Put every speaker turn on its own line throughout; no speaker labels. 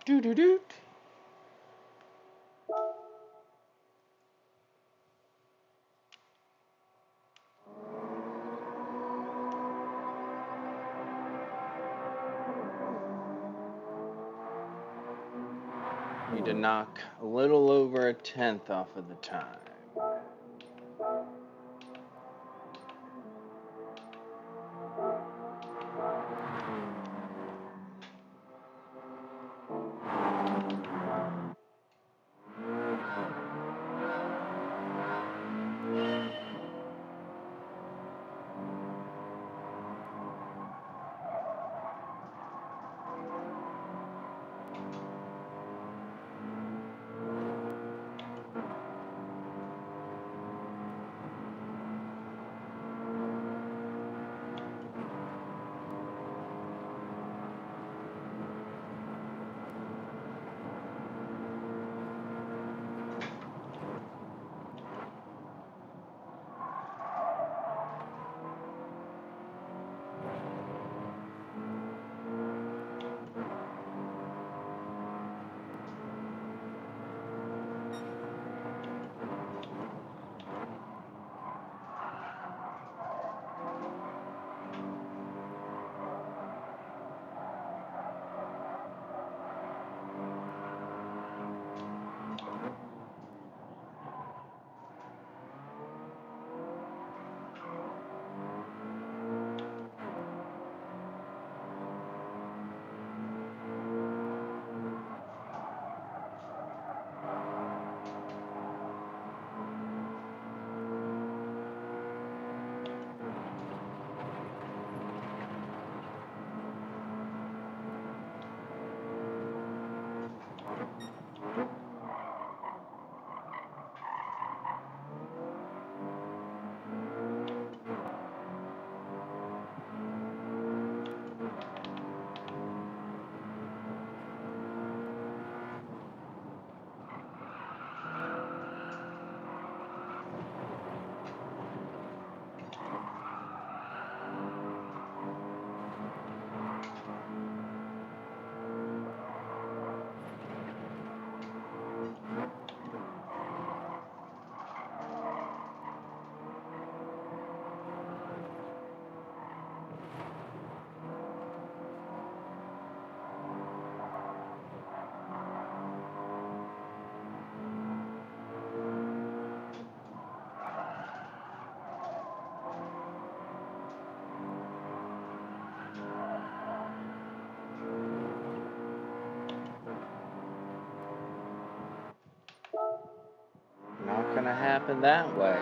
Doo doo doo. Need to knock a little over a tenth off of the time. Not gonna happen that way.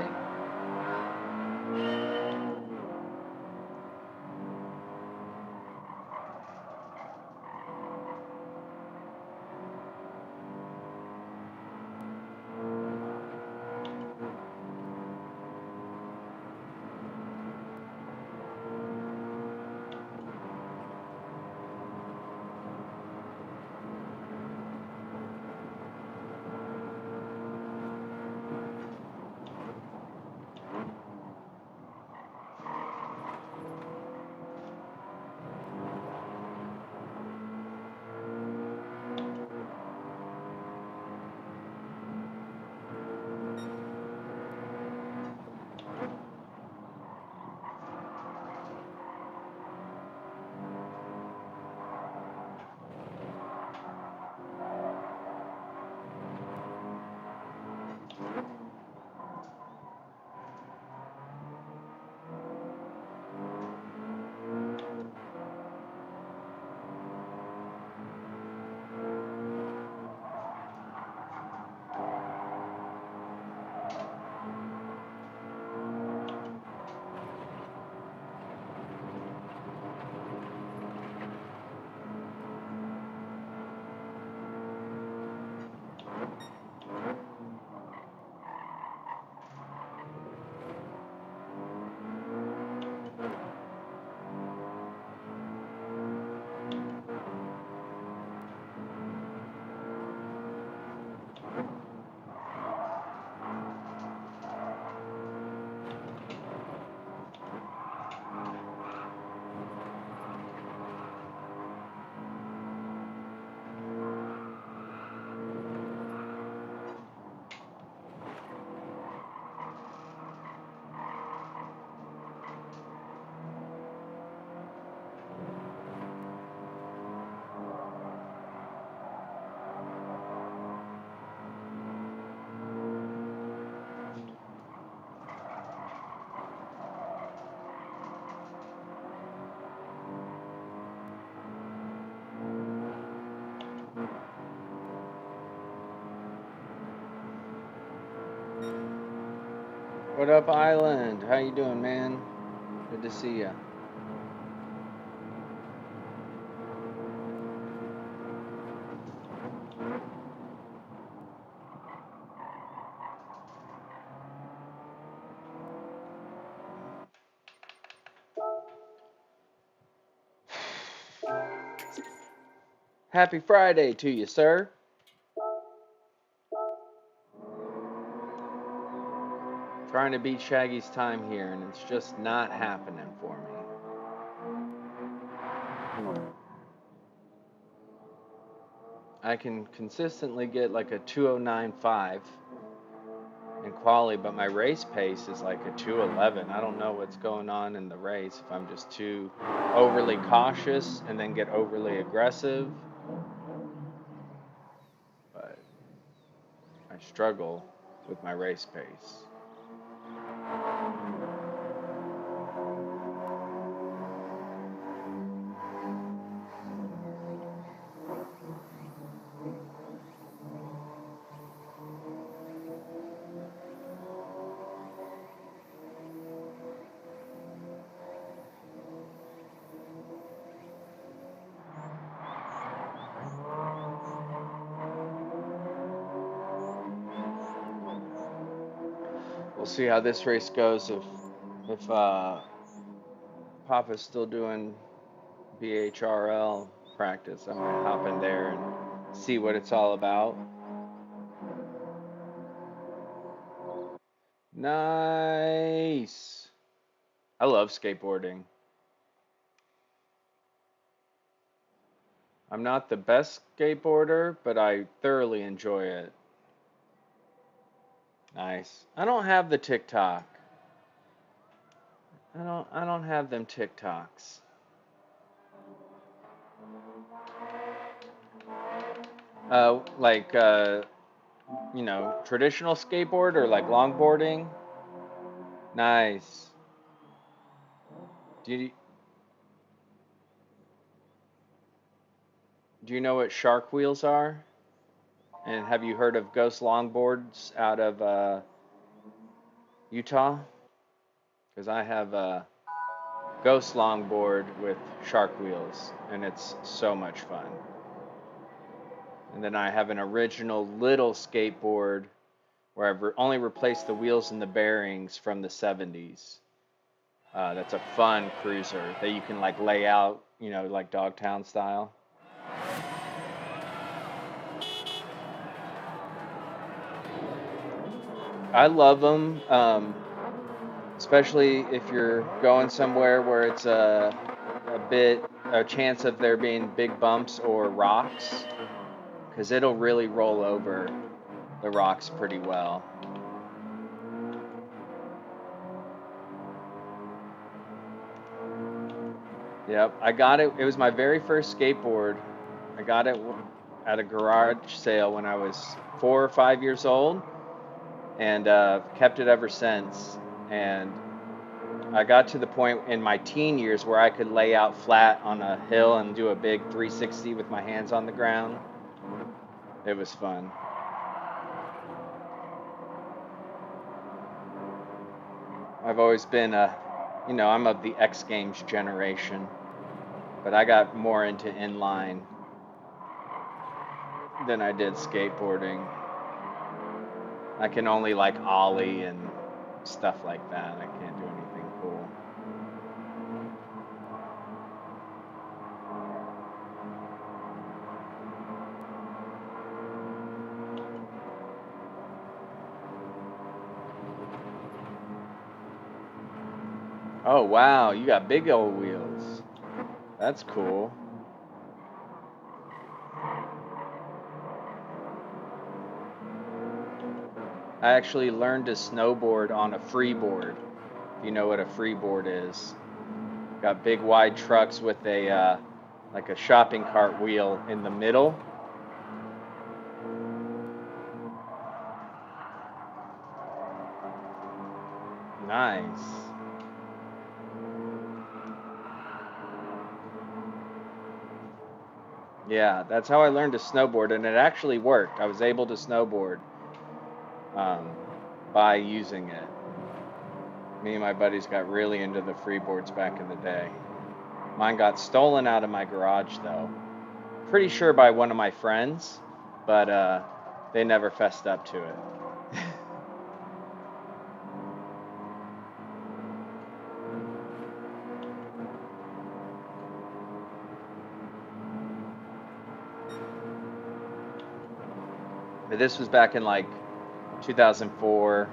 What up, Island? How you doing, man? Good to see ya. Happy Friday to you, sir. Trying to beat Shaggy's time here, and it's just not happening for me. I can consistently get like a 209.5 in quali, but my race pace is like a 211. I don't know what's going on in the race, if I'm just too overly cautious and then get overly aggressive. But I struggle with my race pace. We'll see how this race goes. If Papa's still doing BHRL practice, I might hop in there and see what it's all about. Nice. I love skateboarding. I'm not the best skateboarder, but I thoroughly enjoy it. Nice. I don't have the TikTok. I don't have them TikToks. Like traditional skateboard or like longboarding. Nice. Do you do you know what shark wheels are? And have you heard of Ghost Longboards out of Utah? Because I have a Ghost Longboard with shark wheels, and it's so much fun. And then I have an original little skateboard where I've only replaced the wheels and the bearings from the 70s. That's a fun cruiser that you can like lay out, like Dogtown style. I love them, especially if you're going somewhere where it's a chance of there being big bumps or rocks, because it'll really roll over the rocks pretty well. Yep, I got it. It was my very first skateboard. I got it at a garage sale when I was 4 or 5 years old, and kept it ever since. And I got to the point in my teen years where I could lay out flat on a hill and do a big 360 with my hands on the ground. It was fun. I've always been I'm of the X Games generation, but I got more into inline than I did skateboarding. I can only like ollie and stuff like that. I can't do anything cool. Oh wow, you got big old wheels. That's cool. I actually learned to snowboard on a freeboard. If you know what a freeboard is. Got big wide trucks with a like a shopping cart wheel in the middle. Nice. Yeah, that's how I learned to snowboard, and it actually worked. I was able to snowboard. Um, by using it. Me and my buddies got really into the freeboards back in the day. Mine got stolen out of my garage though. Pretty sure by one of my friends, but they never fessed up to it. But this was back in like 2004,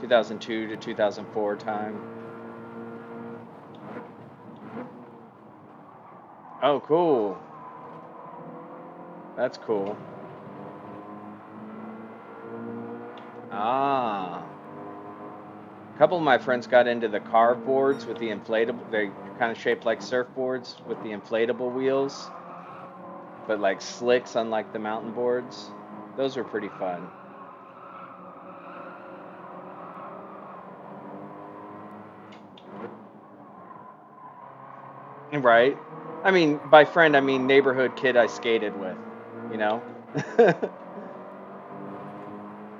2002 to 2004 time. Oh, cool. That's cool. Ah. A couple of my friends got into the carve boards with the inflatable. They're kind of shaped like surfboards with the inflatable wheels, but like slicks unlike the mountain boards. Those were pretty fun. Right? I mean, by friend, I mean neighborhood kid I skated with, you know?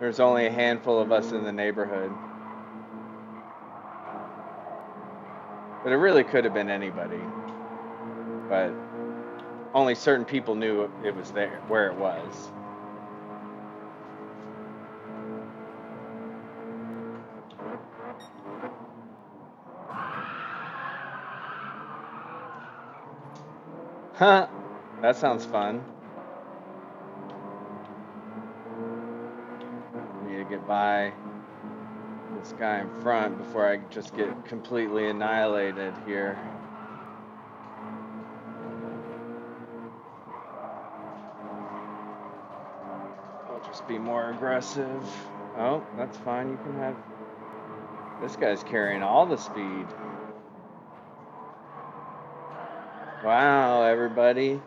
There's only a handful of us in the neighborhood. But it really could have been anybody. But only certain people knew it was there, where it was. Huh, that sounds fun. Need to get by this guy in front before I just get completely annihilated here. I'll just be more aggressive. Oh, that's fine. You can have... This guy's carrying all the speed. Wow, everybody.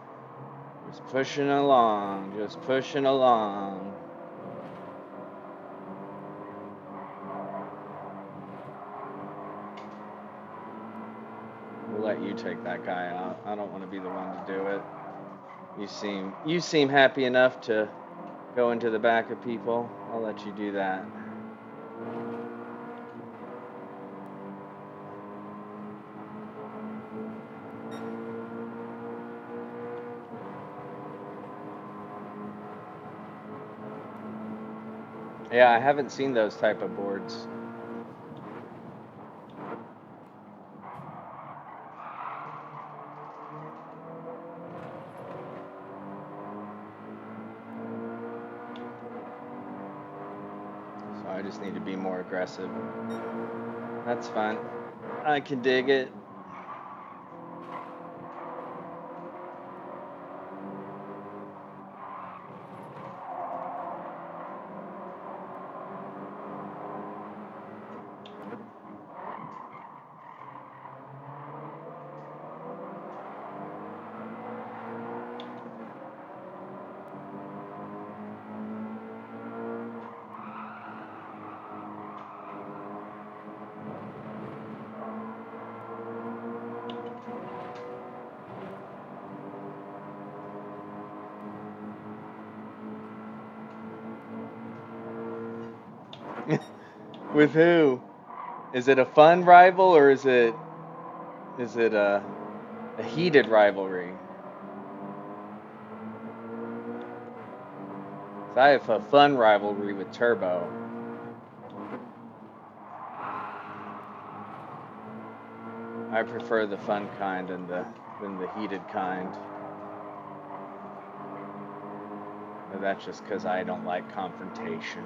Just pushing along. Just pushing along. We'll let you take that guy out. I don't want to be the one to do it. You seem happy enough to go into the back of people. I'll let you do that. Yeah, I haven't seen those type of boards. So I just need to be more aggressive. That's fine. I can dig it. With who? Is it a fun rival or is it a heated rivalry? So I have a fun rivalry with Turbo. I prefer the fun kind than the heated kind. But that's just because I don't like confrontation.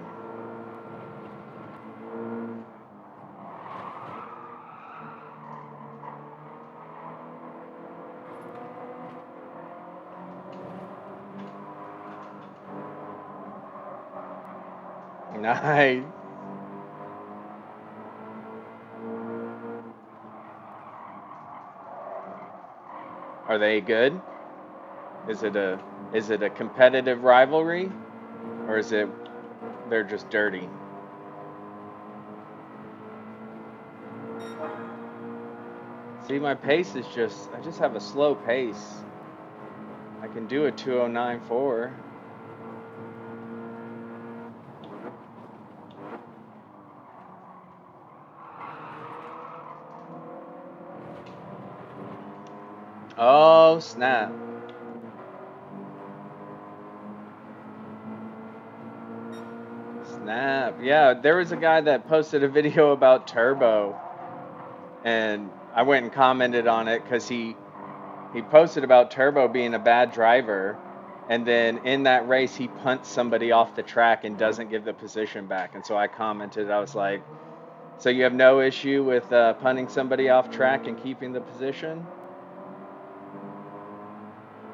Nice. Are they good? Is it a competitive rivalry, or is it they're just dirty? See, my pace is I just have a slow pace. I can do a 209.4. Oh, snap. Snap. Yeah, there was a guy that posted a video about Turbo, and I went and commented on it because he posted about Turbo being a bad driver, and then in that race he punts somebody off the track and doesn't give the position back. And so I commented, I was like, so you have no issue with punting somebody off track and keeping the position?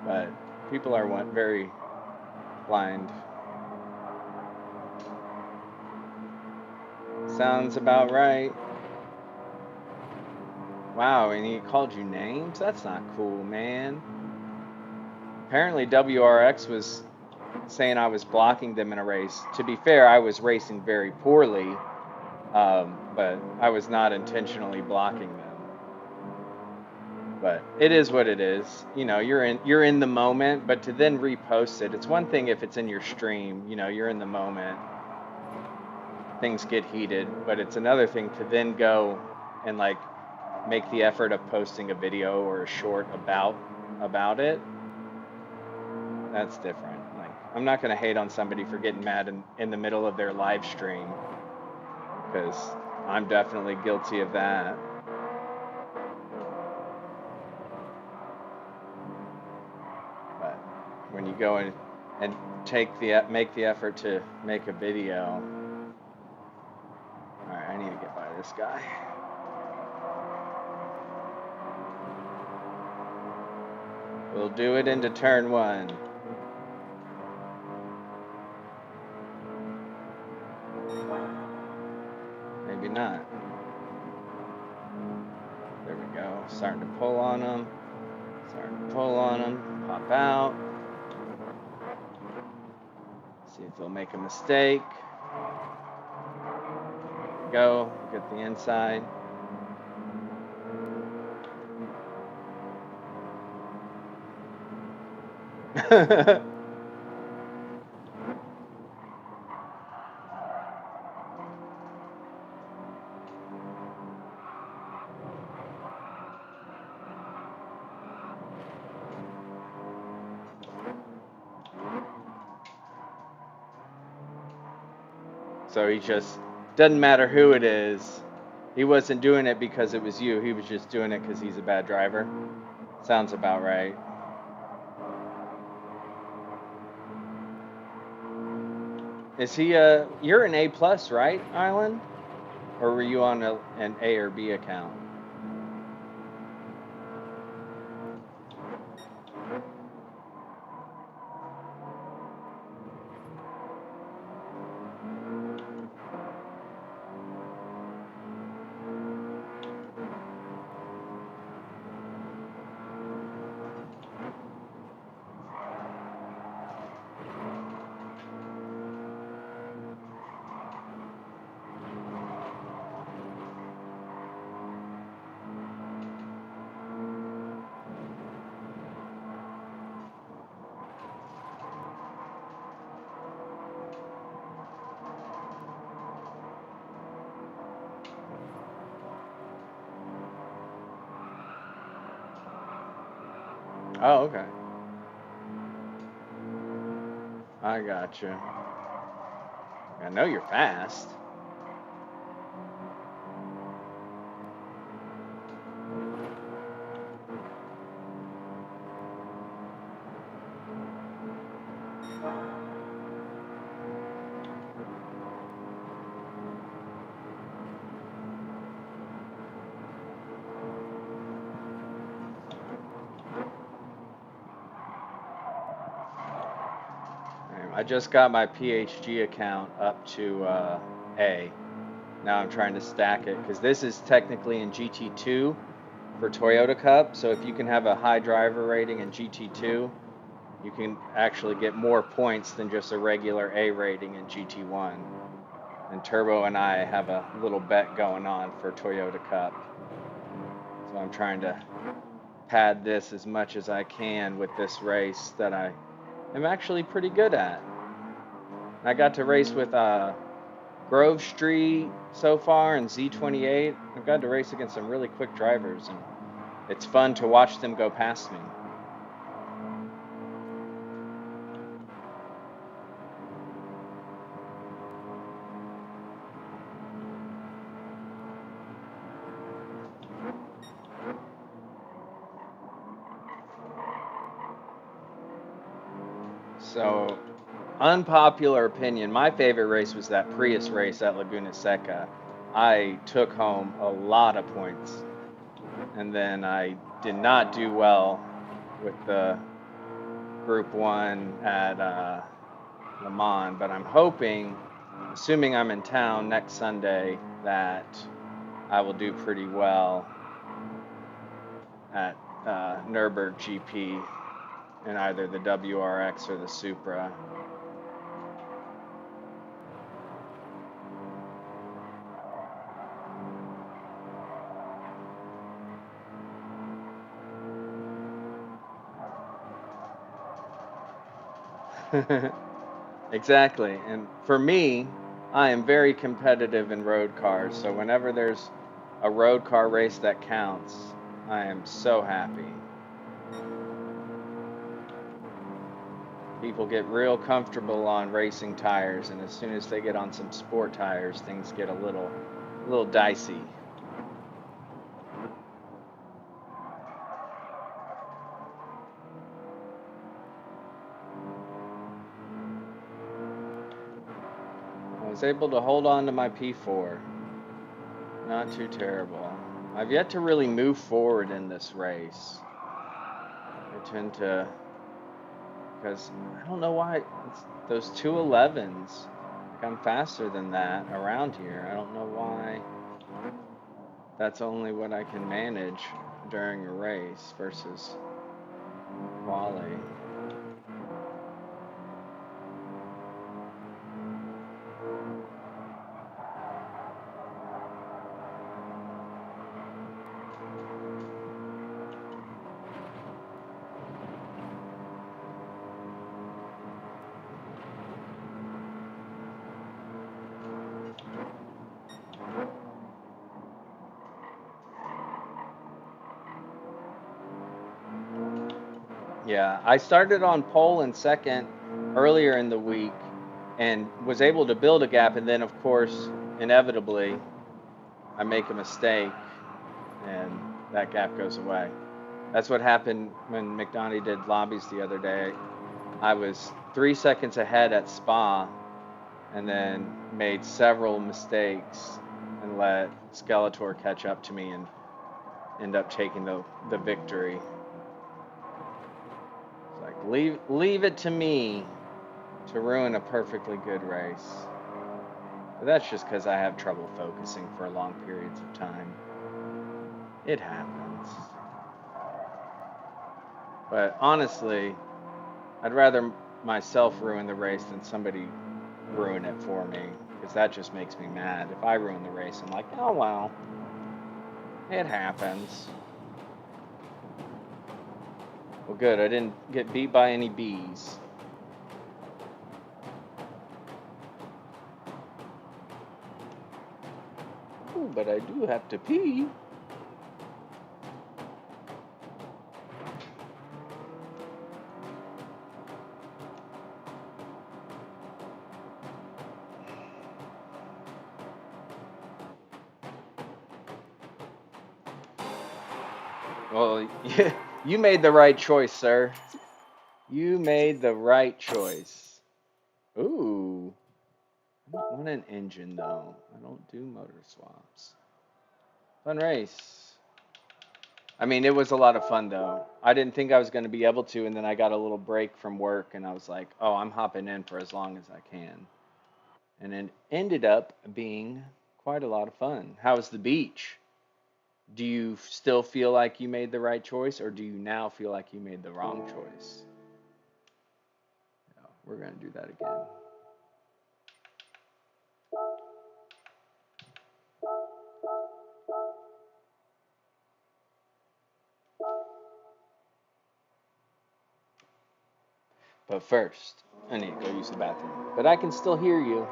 But people are very blind. Sounds about right. Wow, and he called you names? That's not cool, man. Apparently WRX was saying I was blocking them in a race. To be fair, I was racing very poorly, but I was not intentionally blocking them. But it is what it is. You know, you're in the moment, but to then repost it, it's one thing if it's in your stream, you know, you're in the moment. Things get heated, but it's another thing to then go and like make the effort of posting a video or a short about it. That's different. Like I'm not gonna hate on somebody for getting mad in the middle of their live stream, because I'm definitely guilty of that. But when you go in and make the effort to make a video. All right, I need to get by this guy. We'll do it into turn 1. Maybe not. There we go. Starting to pull on him. Pop out. See if they'll make a mistake. Go. Get the inside. So he just doesn't matter who it is. He wasn't doing it because it was you. He was just doing it because he's a bad driver. Sounds about right. Is he you're an A plus, right, Island? Or were you on an A or B account? Oh, okay. I gotcha. I know you're fast. I just got my PHG account up to A. Now I'm trying to stack it because this is technically in GT2 for Toyota Cup. So if you can have a high driver rating in GT2, you can actually get more points than just a regular A rating in GT1. And Turbo and I have a little bet going on for Toyota Cup. So I'm trying to pad this as much as I can with this race that I am actually pretty good at. I got to race with Grove Street so far and Z28. I've got to race against some really quick drivers, and it's fun to watch them go past me. So, unpopular opinion, my favorite race was that Prius race at Laguna Seca. I took home a lot of points, and then I did not do well with the Group 1 at Le Mans, but I'm hoping, assuming I'm in town next Sunday, that I will do pretty well at Nürburgring GP in either the WRX or the Supra. Exactly. And for me, I am very competitive in road cars. So whenever there's a road car race that counts, I am so happy. People get real comfortable on racing tires, and as soon as they get on some sport tires, things get a little dicey. I was able to hold on to my P4. Not too terrible. I've yet to really move forward in this race. I tend to, because I don't know why, it's those 211s. Like I'm faster than that around here. I don't know why that's only what I can manage during a race versus quali. Yeah, I started on pole and second earlier in the week and was able to build a gap, and then, of course, inevitably, I make a mistake and that gap goes away. That's what happened when McDonald's did lobbies the other day. I was 3 seconds ahead at Spa and then made several mistakes and let Skeletor catch up to me and end up taking the victory. It's like leave it to me to ruin a perfectly good race. But that's just because I have trouble focusing for long periods of time. It happens. But honestly, I'd rather myself ruin the race than somebody ruin it for me, because that just makes me mad. If I ruin the race, I'm like, oh well, it happens. Well, good, I didn't get beat by any bees. Ooh, but I do have to pee. Well, you made the right choice, sir. You made the right choice. Ooh, I don't want an engine though. I don't do motor swaps. Fun race. I mean, it was a lot of fun though. I didn't think I was going to be able to, and then I got a little break from work, and I was like, oh, I'm hopping in for as long as I can. And it ended up being quite a lot of fun. How was the beach? Do you still feel like you made the right choice, or do you now feel like you made the wrong choice? No, we're going to do that again. But first, I need to go use the bathroom. But I can still hear you.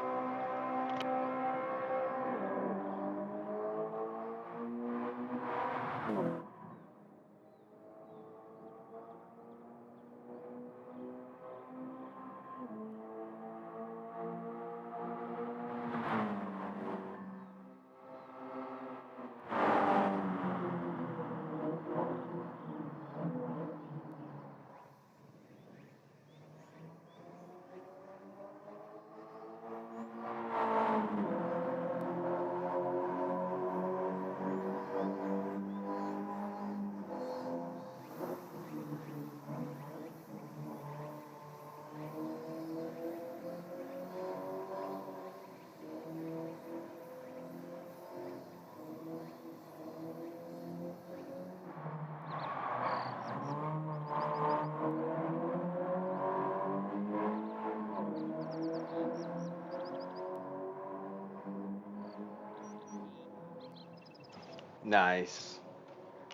Nice.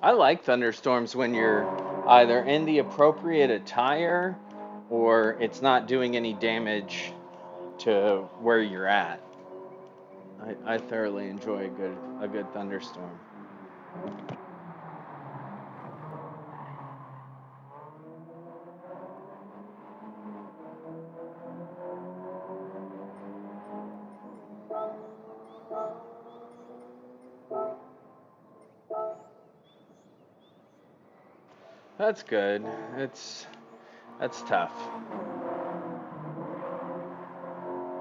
I like thunderstorms when you're either in the appropriate attire or it's not doing any damage to where you're at. I thoroughly enjoy a good thunderstorm. That's good. That's tough.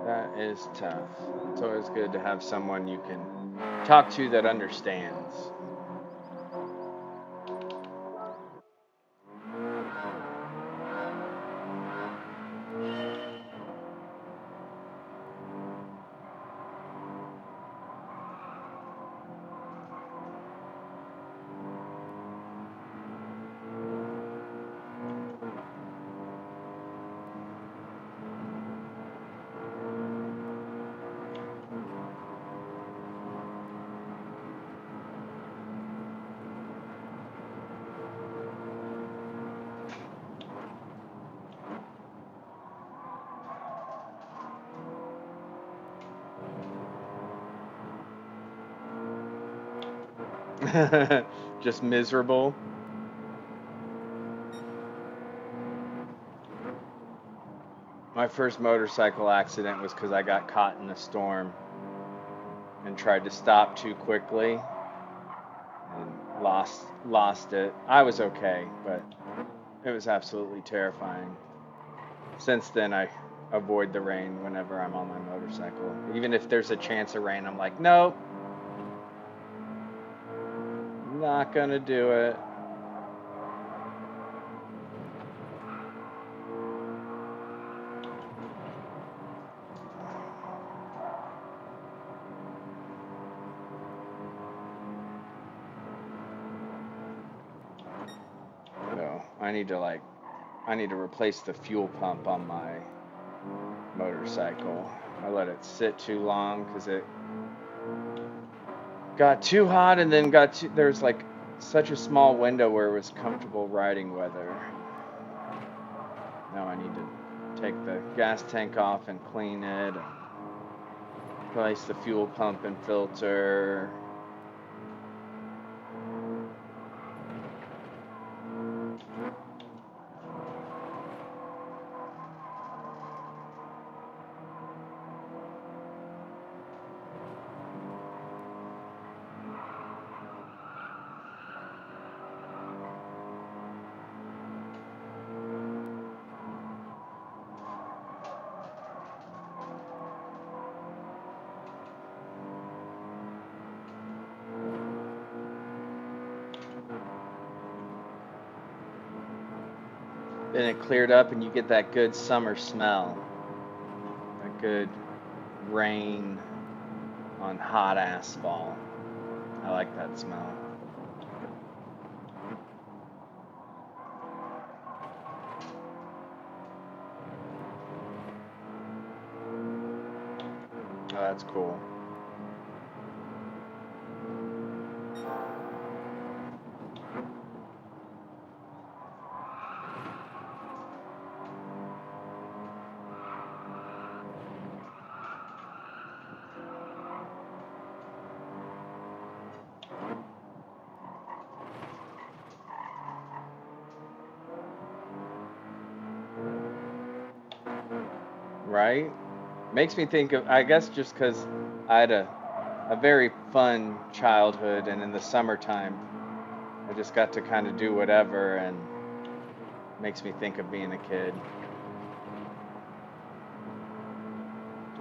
That is tough. It's always good to have someone you can talk to that understands. Just miserable. My first motorcycle accident was because I got caught in a storm and tried to stop too quickly and lost it. I was okay, but it was absolutely terrifying. Since then, I avoid the rain whenever I'm on my motorcycle. Even if there's a chance of rain, I'm like, nope, not gonna do it. So I need to replace the fuel pump on my motorcycle. I let it sit too long because it got too hot and then there's like such a small window where it was comfortable riding weather. Now I need to take the gas tank off and clean it, and replace the fuel pump and filter. Then it cleared up and you get that good summer smell. That good rain on hot asphalt. I like that smell. Oh, that's cool. Right? Makes me think of, I guess, just because I had a very fun childhood, and in the summertime, I just got to kind of do whatever, and makes me think of being a kid.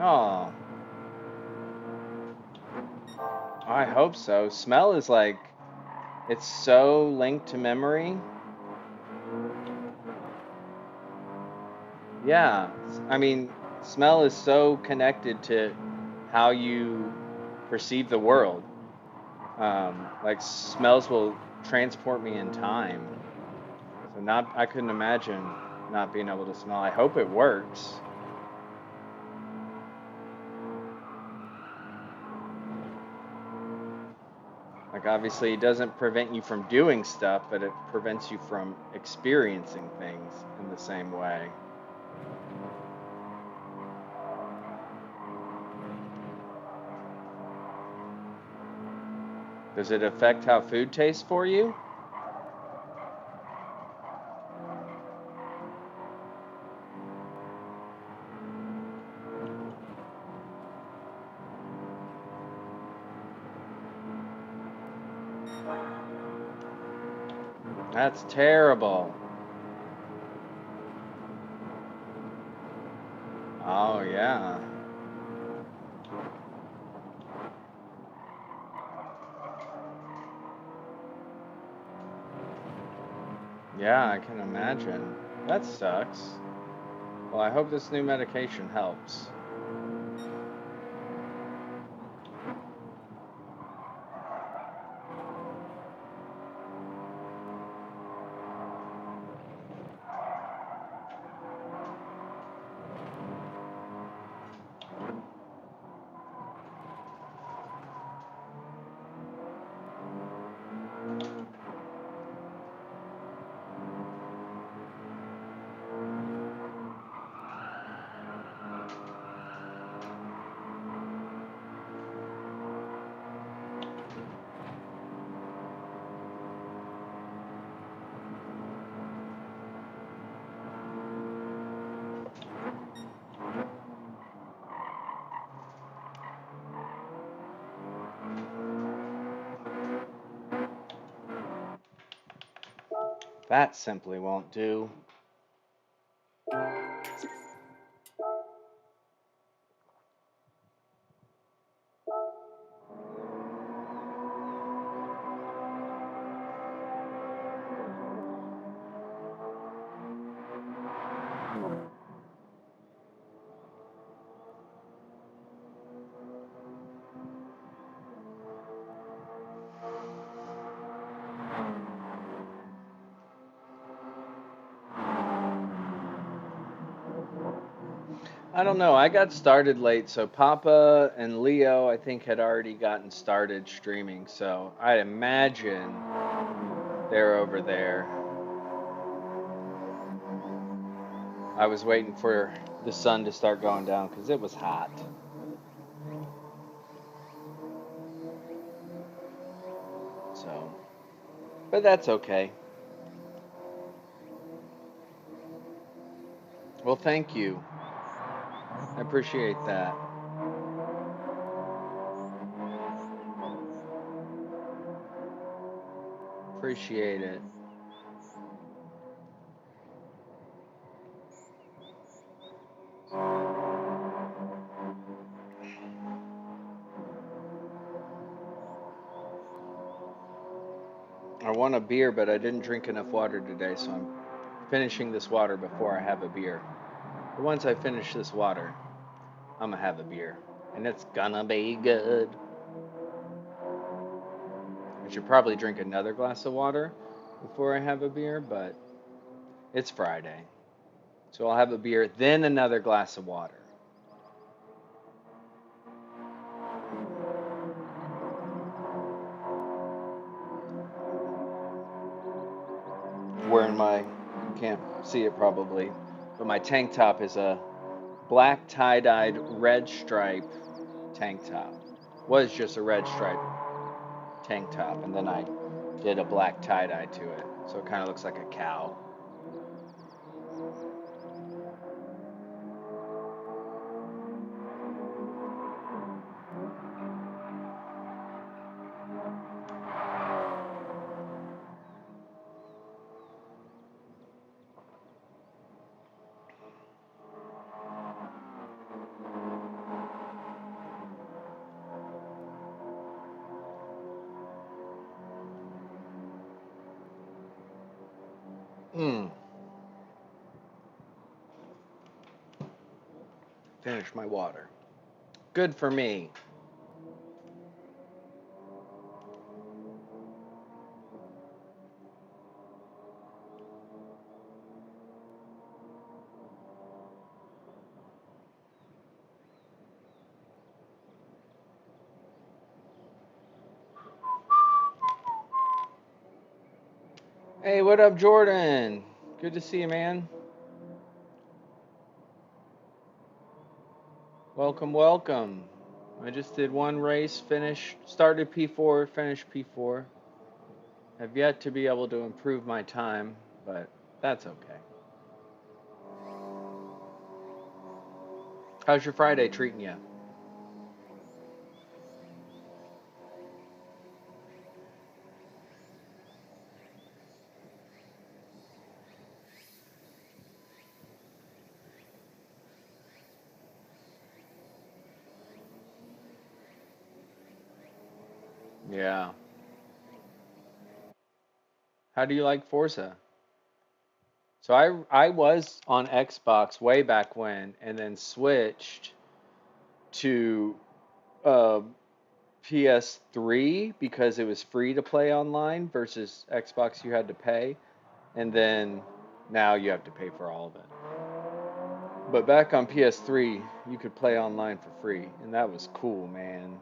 Oh, I hope so. Smell is like, it's so linked to memory. Yeah, I mean, smell is so connected to how you perceive the world. Like smells will transport me in time. So I couldn't imagine not being able to smell. I hope it works. Like, obviously, it doesn't prevent you from doing stuff, but it prevents you from experiencing things in the same way. Does it affect how food tastes for you? That's terrible. Oh, yeah. Yeah, I can imagine. That sucks. Well, I hope this new medication helps. That simply won't do. I don't know. I got started late, so Papa and Leo, I think, had already gotten started streaming. So I imagine they're over there. I was waiting for the sun to start going down because it was hot. So, but that's okay. Well, thank you. I appreciate that. Appreciate it. I want a beer, but I didn't drink enough water today, so I'm finishing this water before I have a beer. But once I finish this water, I'm gonna have a beer, and it's gonna be good. I should probably drink another glass of water before I have a beer, but it's Friday. So I'll have a beer, then another glass of water. Wearing my, you can't see it probably, but my tank top is a black tie-dyed red stripe tank top. Was just a red stripe tank top, and then I did a black tie-dye to it, so it kind of looks like a cow. Mmm. Finish my water. Good for me. Hey, what up, Jordan? Good to see you, man. Welcome, welcome. I just did one race, finished, started P4, finished P4. Have yet to be able to improve my time, but that's okay. How's your Friday treating you? Yeah. How do you like Forza? So I was on Xbox way back when, and then switched to uh, PS3 because it was free to play online versus Xbox you had to pay, and then now you have to pay for all of it. But back on PS3, you could play online for free, and that was cool, man.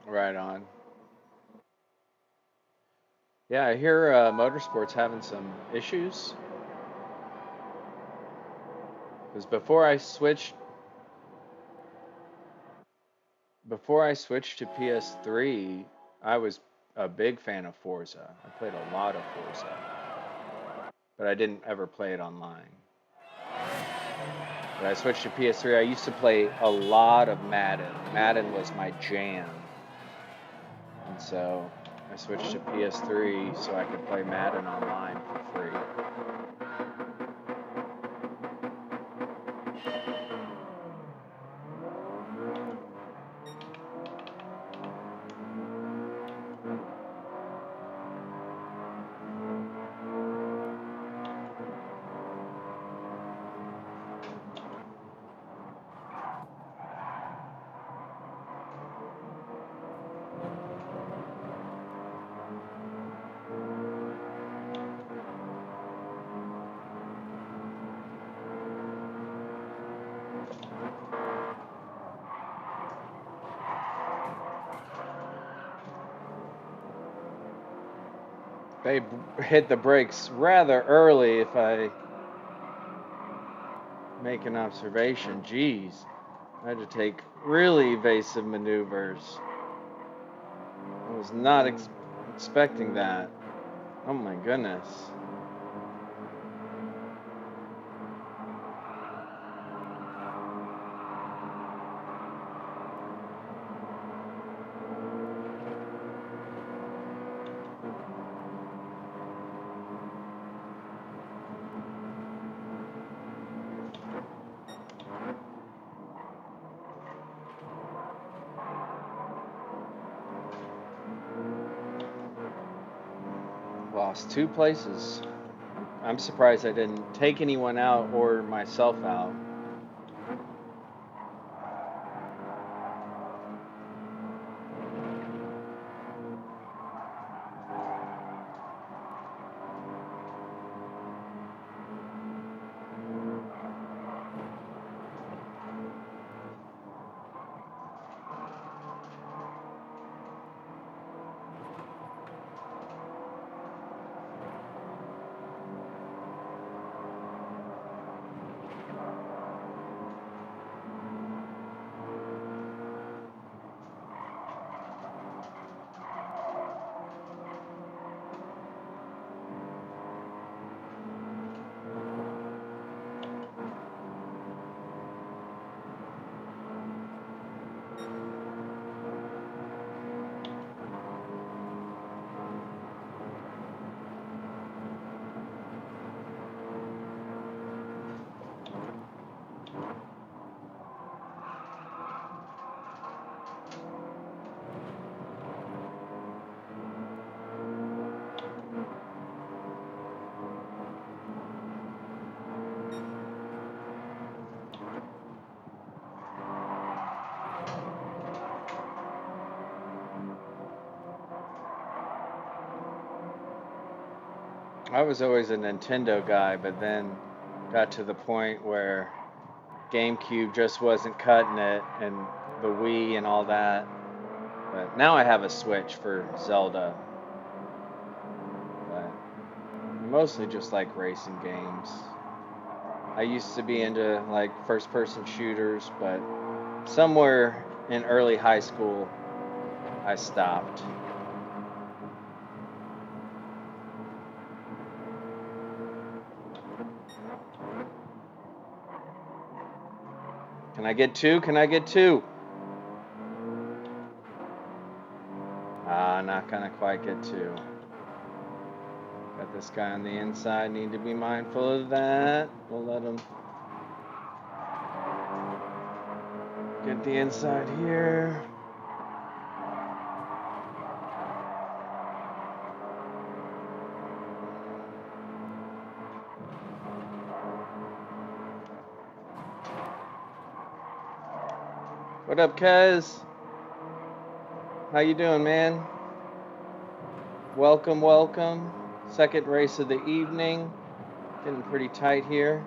Right on. Yeah, I hear Motorsport's having some issues because before I switched to PS3, I was a big fan of Forza. I played a lot of Forza, but I didn't ever play it online. When I switched to PS3, I used to play a lot of Madden. Madden was my jam. And so I switched to PS3 so I could play Madden online for free. They hit the brakes rather early if I make an observation. Jeez, I had to take really evasive maneuvers. I was not expecting that. Oh my goodness. Lost two places. I'm surprised I didn't take anyone out or myself out. I was always a Nintendo guy, but then got to the point where GameCube just wasn't cutting it, and the Wii and all that. But now I have a Switch for Zelda. But I mostly just like racing games. I used to be into like first-person shooters, but somewhere in early high school, I stopped. Can I get two? Can I get two? Ah, not gonna quite get two. Got this guy on the inside. Need to be mindful of that. We'll let him get the inside here. What up, Kez? How you doing, man? Welcome, welcome. Second race of the evening. Getting pretty tight here.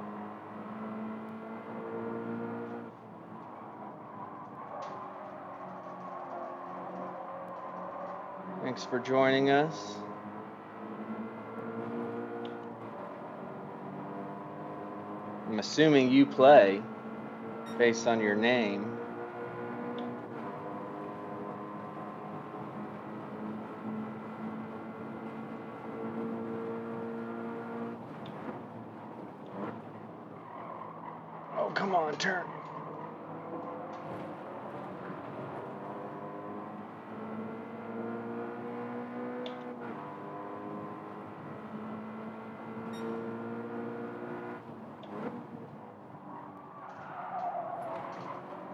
Thanks for joining us. I'm assuming you play based on your name. Oh, come on, turn.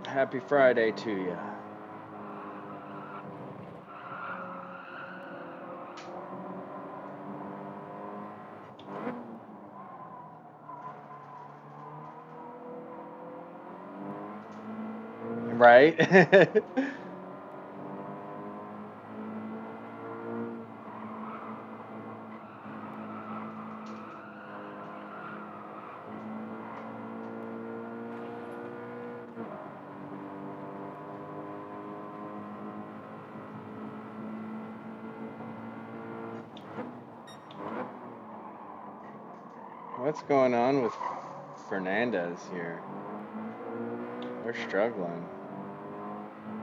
Happy Friday to you. Right? What's going on with Fernandez here? They're struggling.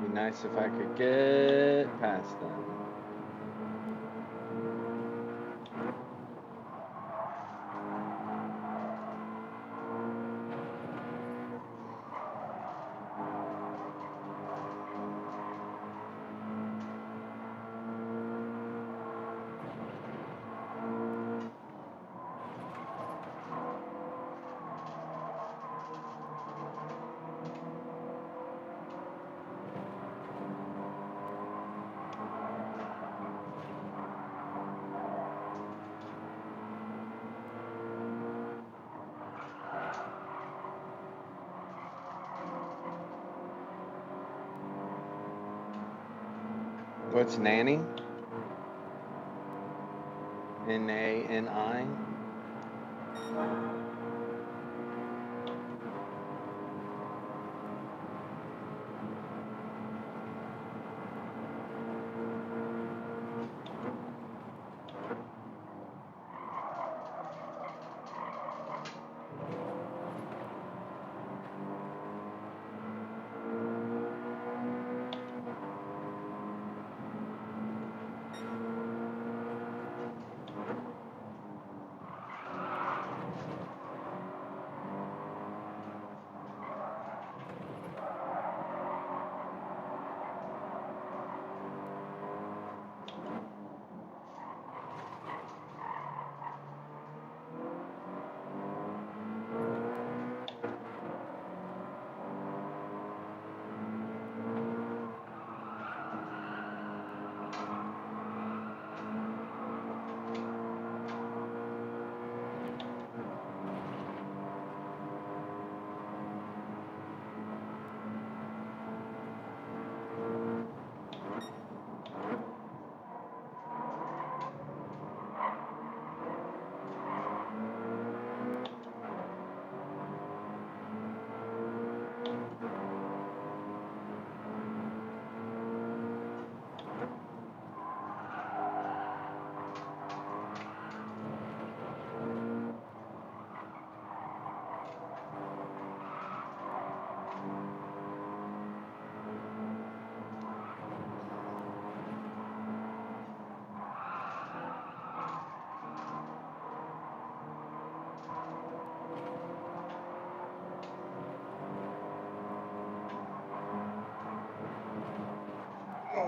Be nice if I could get past them. What's Nanny? Nani?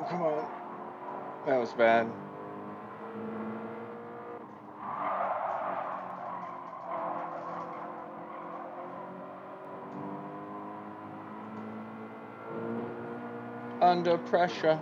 come on. That was bad. Under pressure.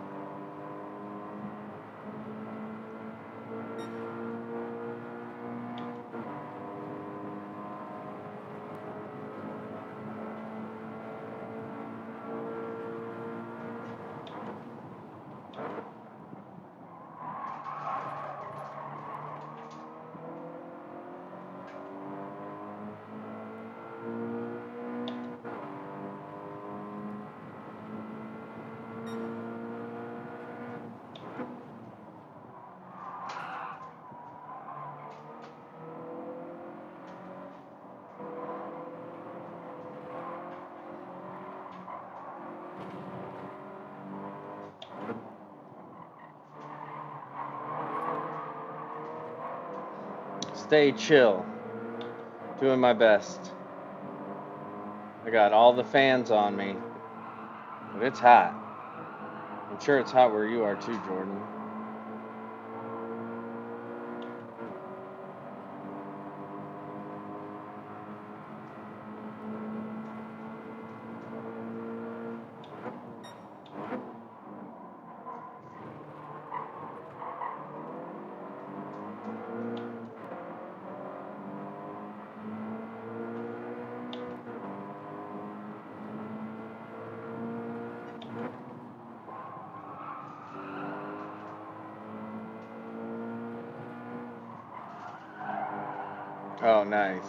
Stay chill. Doing my best. I got all the fans on me. But it's hot. I'm sure it's hot where you are too, Jordan. Oh, nice.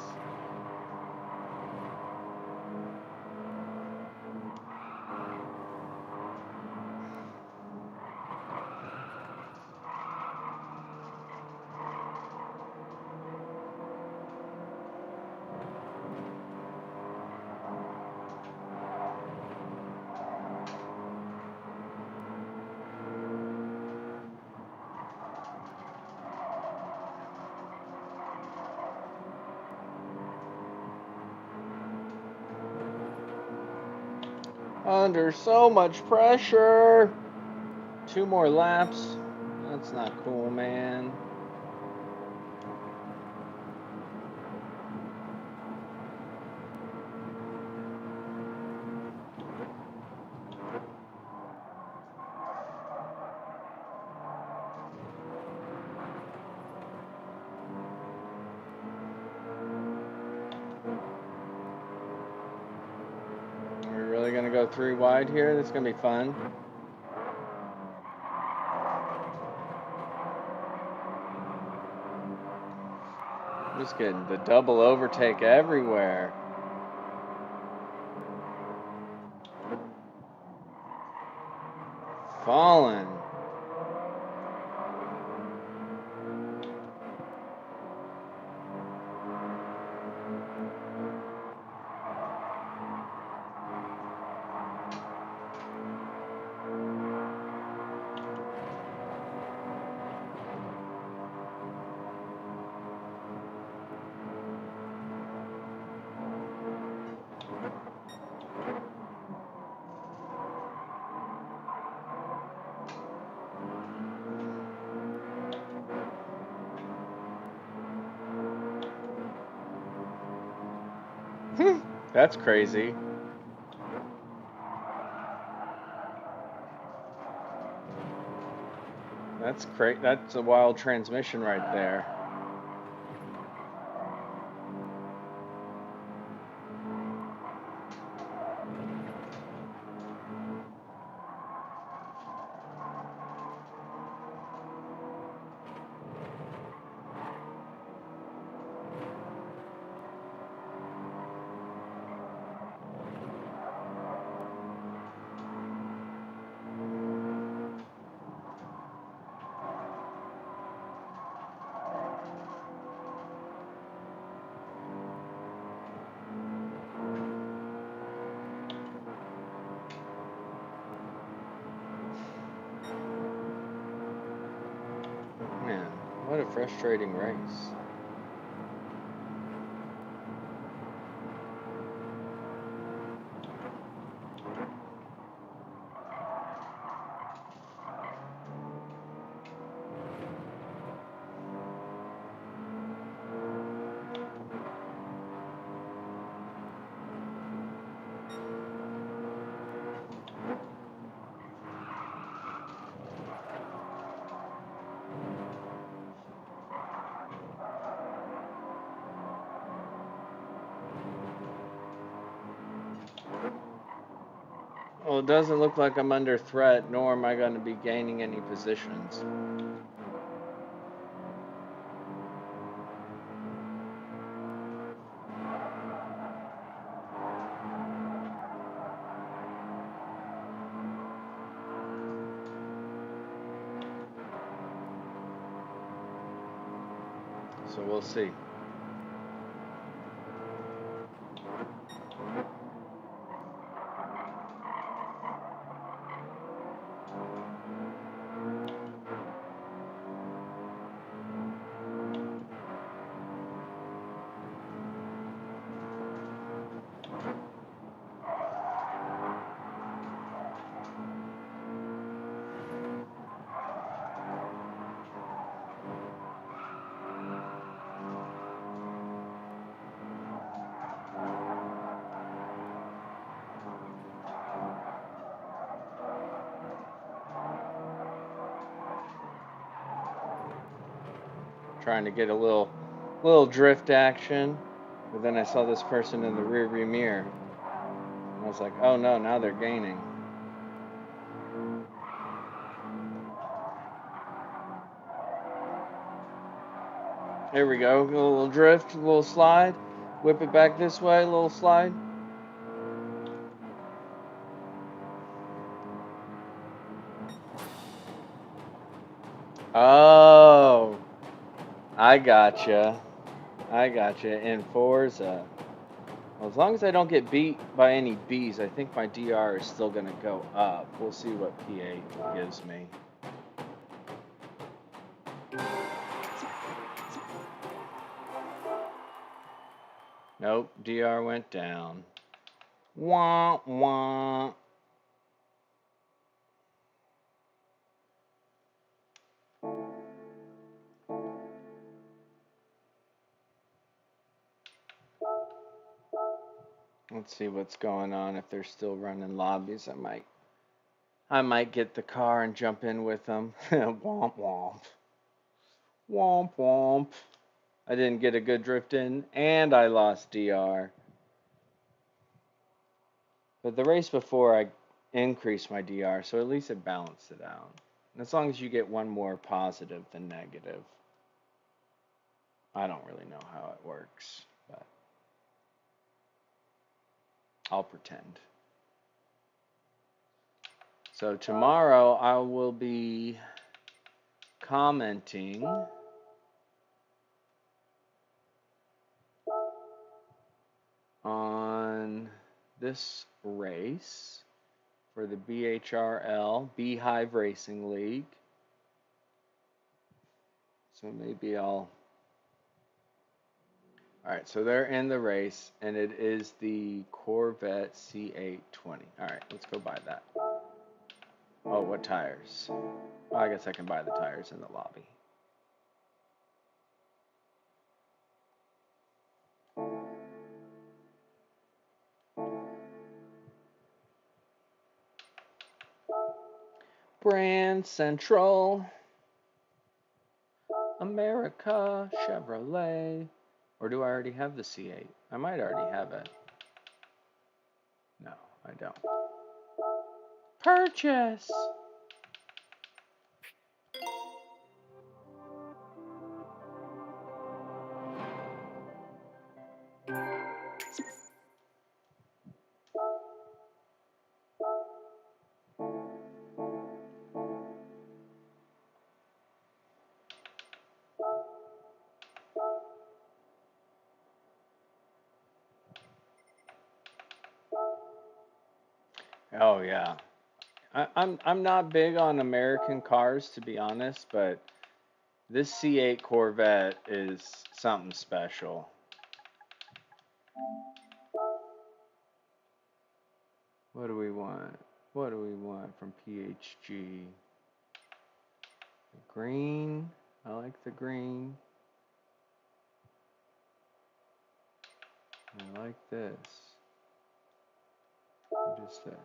Under so much pressure. 2 more laps. That's not cool, man. We're really gonna go 3 wide here. This is gonna be fun. Just getting the double overtake everywhere. Falling. That's crazy. That's great. That's a wild transmission right there. Man, what a frustrating race. Well, it doesn't look like I'm under threat, nor am I going to be gaining any positions. So we'll see. Trying to get a little drift action, but then I saw this person in the rearview mirror. And I was like, oh no, now they're gaining. There we go. A little drift, a little slide. Whip it back this way, a little slide. Oh, I gotcha. I gotcha. In Forza. Well, as long as I don't get beat by any bees, I think my DR is still going to go up. We'll see what P8 gives me. Nope, DR went down. Wah, wah. Let's see what's going on. If they're still running lobbies, I might get the car and jump in with them. Womp womp. Womp womp. I didn't get a good drift in, and I lost DR. But the race before, I increased my DR, so at least it balanced it out. And as long as you get one more positive than negative. I don't really know how it works, but I'll pretend. So tomorrow I will be commenting on this race for the BHRL, Beehive Racing League. So maybe I'll... Alright, so they're in the race, and it is the Corvette C820. Alright, let's go buy that. Oh, what tires? Well, I guess I can buy the tires in the lobby. Brand Central, America, Chevrolet. Or do I already have the C8? I might already have it. No, I don't. Purchase! Oh yeah. I'm not big on American cars, to be honest, but this C8 Corvette is something special. What do we want? What do we want from PHG? Green. I like the green. I like this. What is this?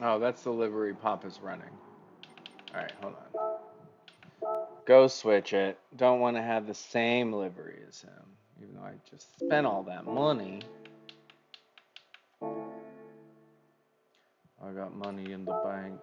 Oh, that's the livery Papa's running. All right, hold on. Go switch it. Don't want to have the same livery as him, even though I just spent all that money. I got money in the bank.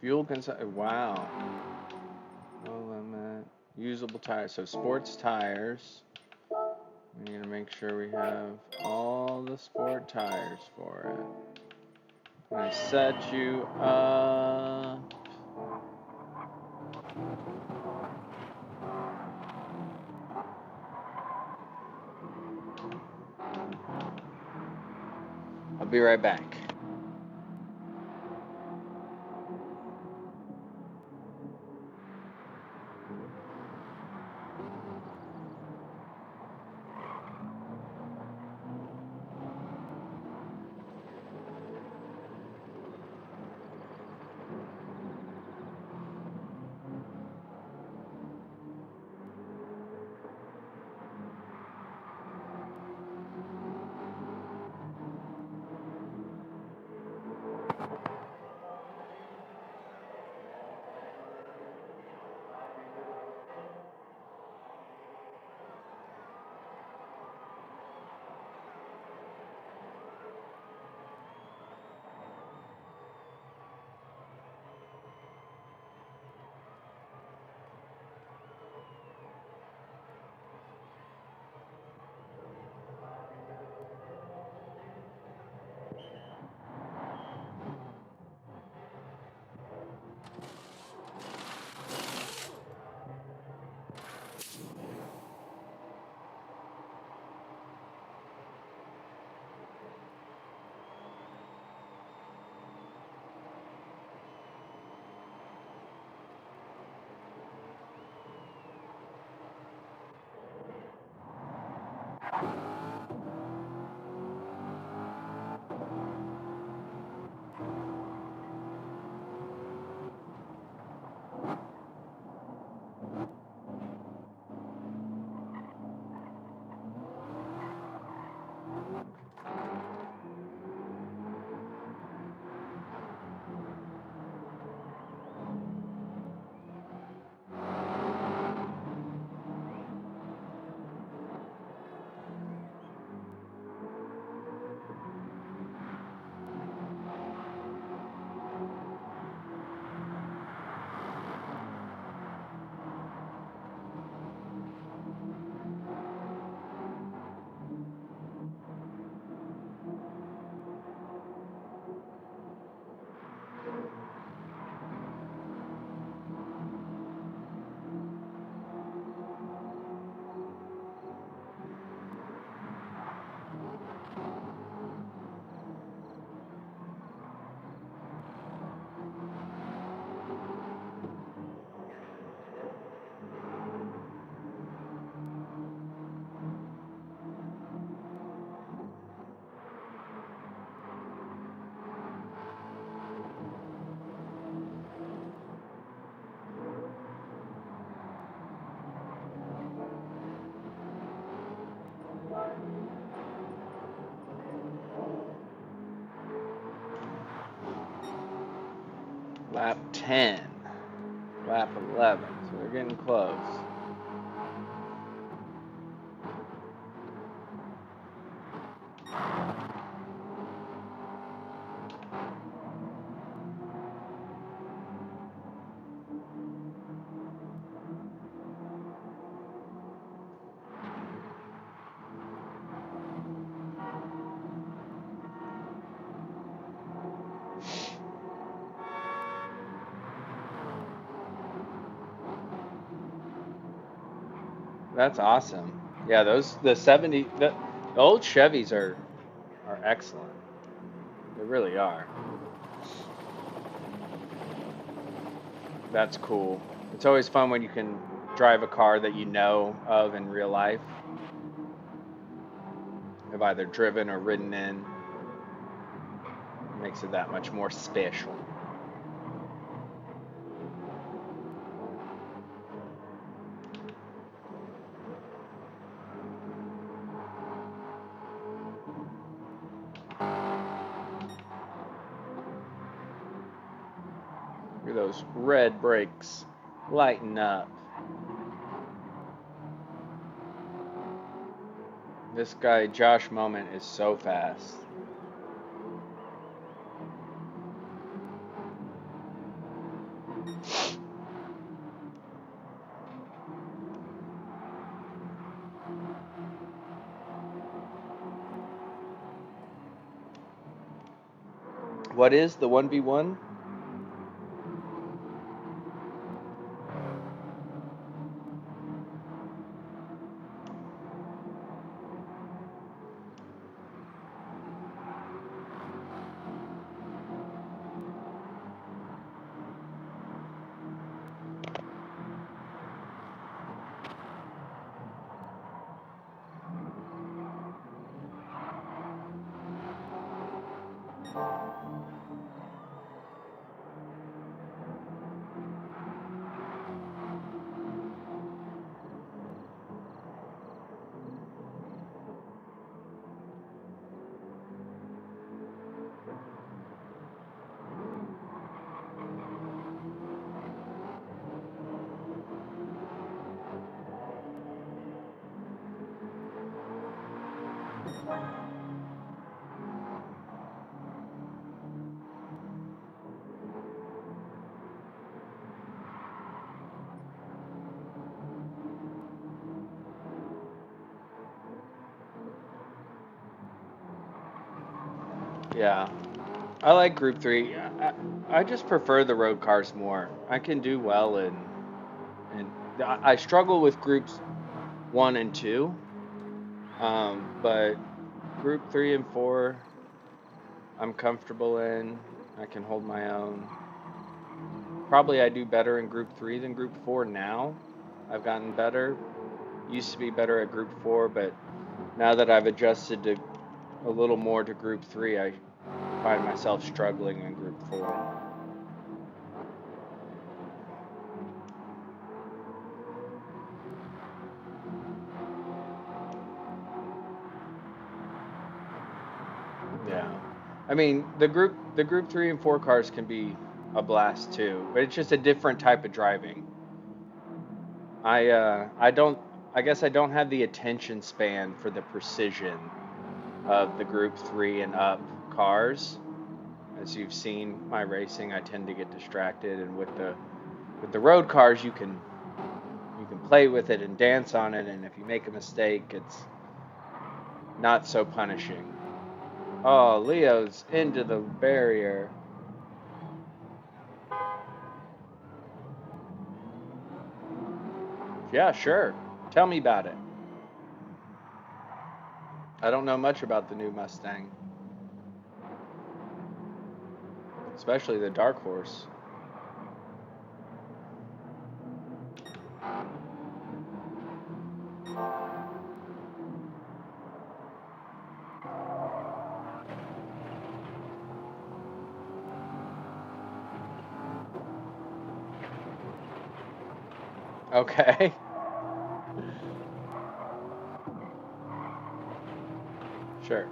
Fuel consumption. Wow. No limit. Usable tires. So sports tires. We need to make sure we have all the sport tires for it. I set you up. I'll be right back. Lap 10. Lap 11. So we're getting close. That's awesome. Yeah, the old Chevys are excellent. They really are. That's cool. It's always fun when you can drive a car that you know of in real life, have either driven or ridden in. It makes it that much more special. Look at those red brakes lighting up. This guy, Josh Moment, is so fast. What is the 1v1? Yeah, I like Group 3. I just prefer the road cars more. I can do well in I struggle with Groups 1 and 2, but Group 3 and 4, I'm comfortable in. I can hold my own. Probably I do better in Group 3 than Group 4 now. I've gotten better. Used to be better at Group 4, but now that I've adjusted to a little more to Group 3, I find myself struggling in Group 4. Yeah. I mean, the group 3 and 4 cars can be a blast too, but it's just a different type of driving. I don't I guess I don't have the attention span for the precision of the group 3 and up cars. As you've seen my racing, I tend to get distracted, and with the road cars you can play with it and dance on it, and if you make a mistake, it's not so punishing. Oh, Leo's into the barrier. Yeah, sure. Tell me about it. I don't know much about the new Mustang, especially the Dark Horse. Okay. Sure.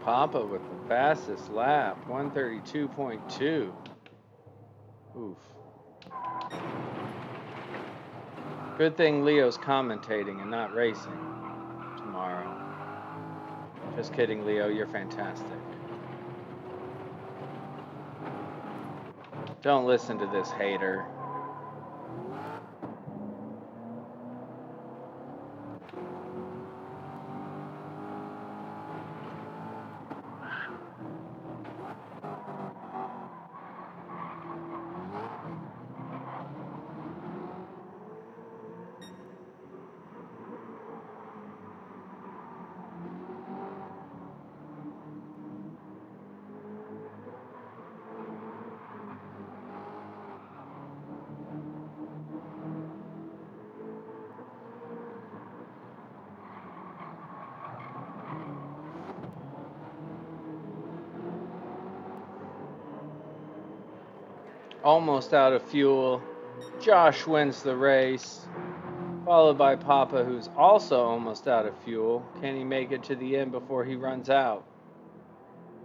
Papa with the fastest lap, 132.2. Oof. Good thing Leo's commentating and not racing tomorrow. Just kidding, Leo, you're fantastic. Don't listen to this hater. Almost out of fuel. Josh wins the race, followed by Papa, who's also almost out of fuel. Can he make it to the end before he runs out?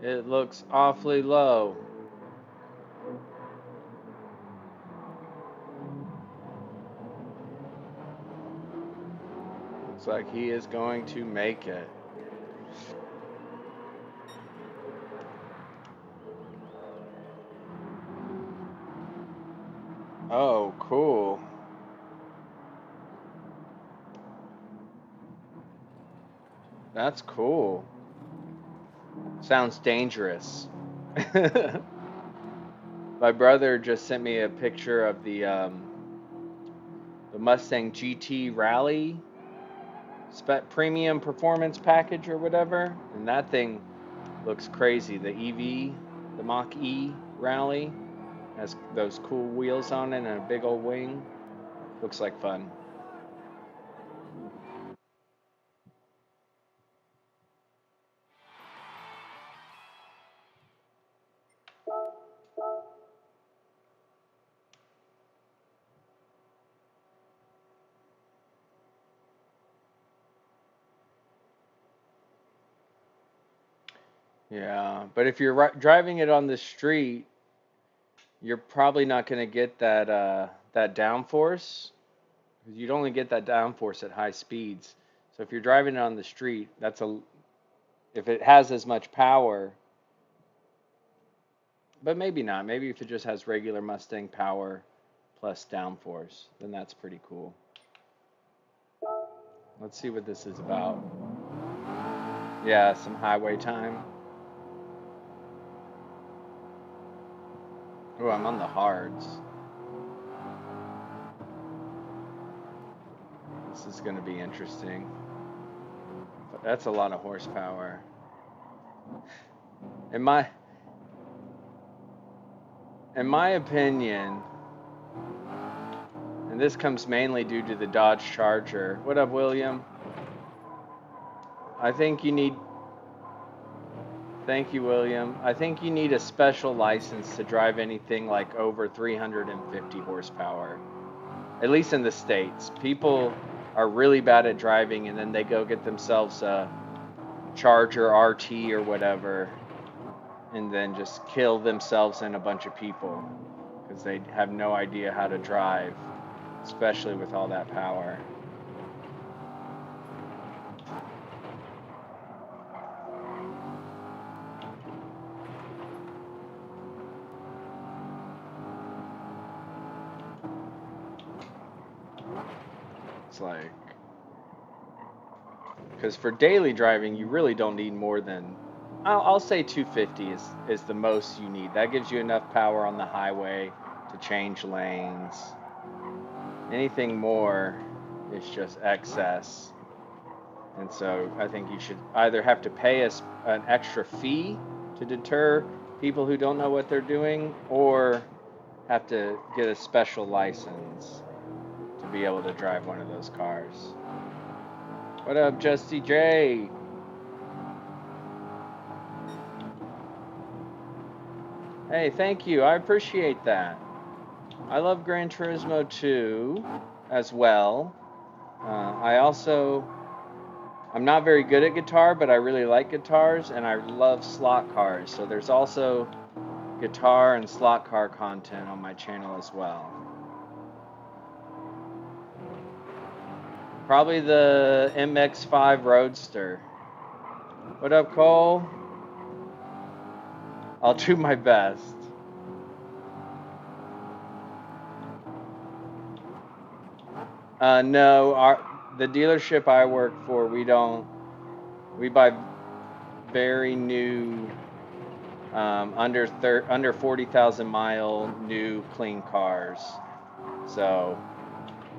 It looks awfully low. Looks like he is going to make it. Oh, cool. That's cool. Sounds dangerous. My brother just sent me a picture of the Mustang GT Rally Premium Performance Package or whatever, and that thing looks crazy. The EV, the Mach E Rally, has those cool wheels on it and a big old wing. Looks like fun. Yeah, but if you're driving it on the street, you're probably not going to get that downforce. You'd only get that downforce at high speeds. So if you're driving it on the street, if it has as much power, but maybe not. Maybe if it just has regular Mustang power plus downforce, then that's pretty cool. Let's see what this is about. Yeah, some highway time. Oh, I'm on the hards. This is going to be interesting. But that's a lot of horsepower. In my opinion, and this comes mainly due to the Dodge Charger. What up, William? I think you need... Thank you, William. I think you need a special license to drive anything like over 350 horsepower. At least in the States. People are really bad at driving and then they go get themselves a Charger RT or whatever and then just kill themselves and a bunch of people because they have no idea how to drive, especially with all that power. It's like, because for daily driving, you really don't need more than, I'll say 250 is the most you need. That gives you enough power on the highway to change lanes. Anything more is just excess. And so I think you should either have to pay an extra fee to deter people who don't know what they're doing, or have to get a special license to be able to drive one of those cars. What up, Justy J? Hey, thank you. I appreciate that. I love Gran Turismo 2 as well. I also I'm not very good at guitar, but I really like guitars, and I love slot cars. So there's also guitar and slot car content on my channel as well. Probably the MX-5 Roadster. What up, Cole? I'll do my best. No, the dealership I work for, we buy very new, under 40,000 mile new clean cars. So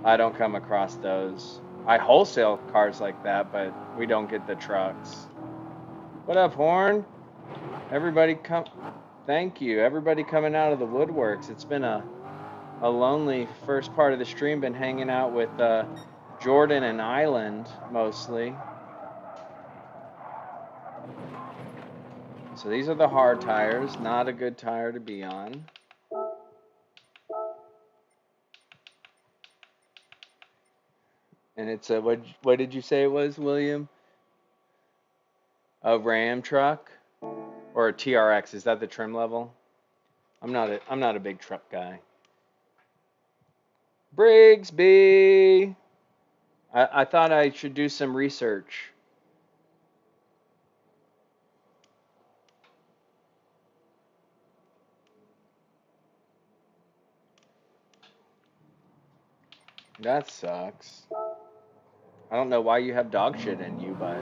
I don't come across those. I wholesale cars like that, but we don't get the trucks. What up, Horn? Everybody come. Thank you. Everybody coming out of the woodworks. It's been a lonely first part of the stream. Been hanging out with Jordan and Island mostly. So these are the hard tires. Not a good tire to be on. And it's a what did you say it was, William? A Ram truck or a TRX? Is that the trim level? I'm not a big truck guy. Brigsby. I thought I should do some research. That sucks. I don't know why you have dog shit in you, but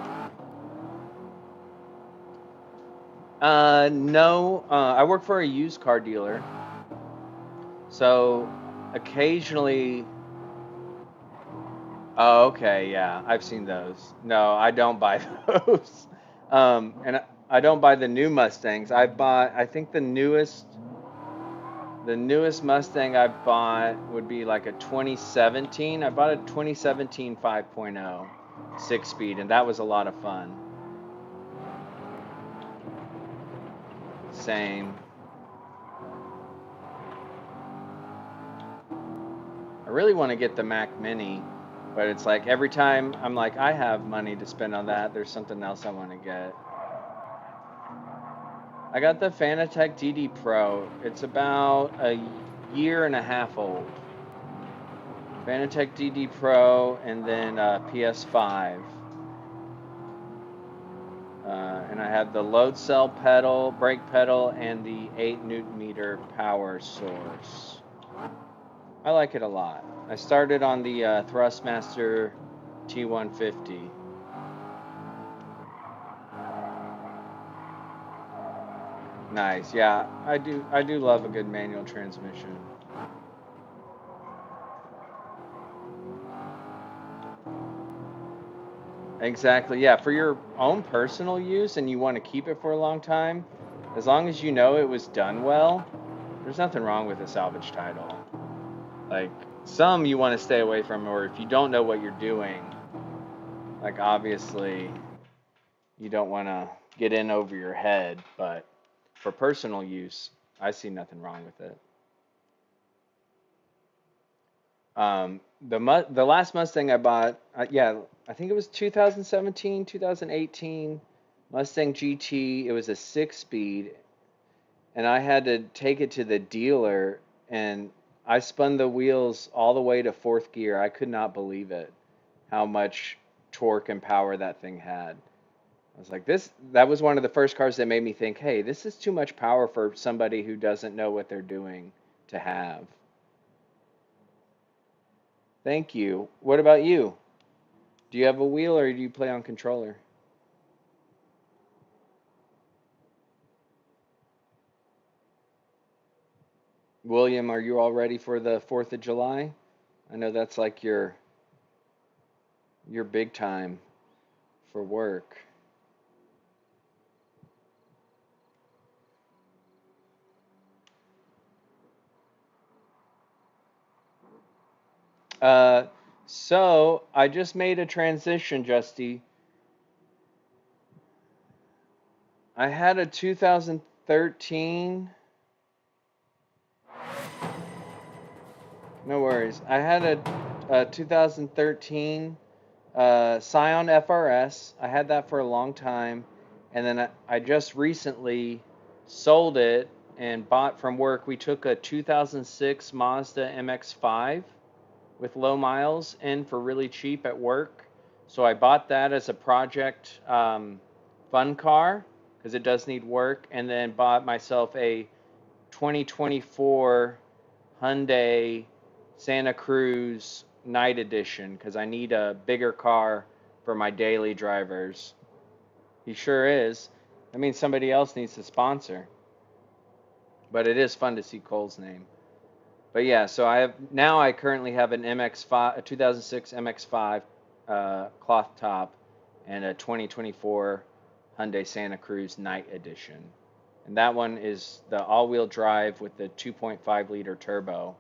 no. I work for a used car dealer, so occasionally. Oh, okay, yeah, I've seen those. No, I don't buy those. And I don't buy the new Mustangs. I think the newest Mustang I bought would be like a 2017. I bought a 2017 5.0 6-speed, and that was a lot of fun. Same. I really want to get the Mac Mini, but it's like every time I'm like, I have money to spend on that, there's something else I want to get. I got the Fanatec DD Pro. It's about a year and a half old. Fanatec DD Pro and then PS5. And I have the load cell pedal, brake pedal, and the 8 Newton meter power source. I like it a lot. I started on the Thrustmaster T150. Nice, yeah. I do love a good manual transmission. Exactly, yeah. For your own personal use and you want to keep it for a long time, as long as you know it was done well, there's nothing wrong with a salvage title. Like, some you want to stay away from, or if you don't know what you're doing, like obviously you don't want to get in over your head, but for personal use, I see nothing wrong with it. The last Mustang I bought, yeah, I think it was 2017, 2018 Mustang GT. It was a 6-speed, and I had to take it to the dealer, and I spun the wheels all the way to 4th gear. I could not believe it, how much torque and power that thing had. I was like, that was one of the first cars that made me think, hey, this is too much power for somebody who doesn't know what they're doing to have. Thank you. What about you? Do you have a wheel or do you play on controller? William, are you all ready for the 4th of July? I know that's like your big time for work. So I just made a transition, Justy. I had a 2013. No worries. I had a 2013 Scion FRS. I had that for a long time, and then I just recently sold it and bought from work. We took a 2006 Mazda MX-5 with low miles in for really cheap at work. So I bought that as a project fun car because it does need work, and then bought myself a 2024 Hyundai Santa Cruz Night Edition because I need a bigger car for my daily drivers. He sure is. That means somebody else needs to sponsor. But it is fun to see Cole's name. But yeah, so I currently have an MX-5, a 2006 MX-5 cloth top, and a 2024 Hyundai Santa Cruz Night Edition. And that one is the all-wheel drive with the 2.5 liter turbo.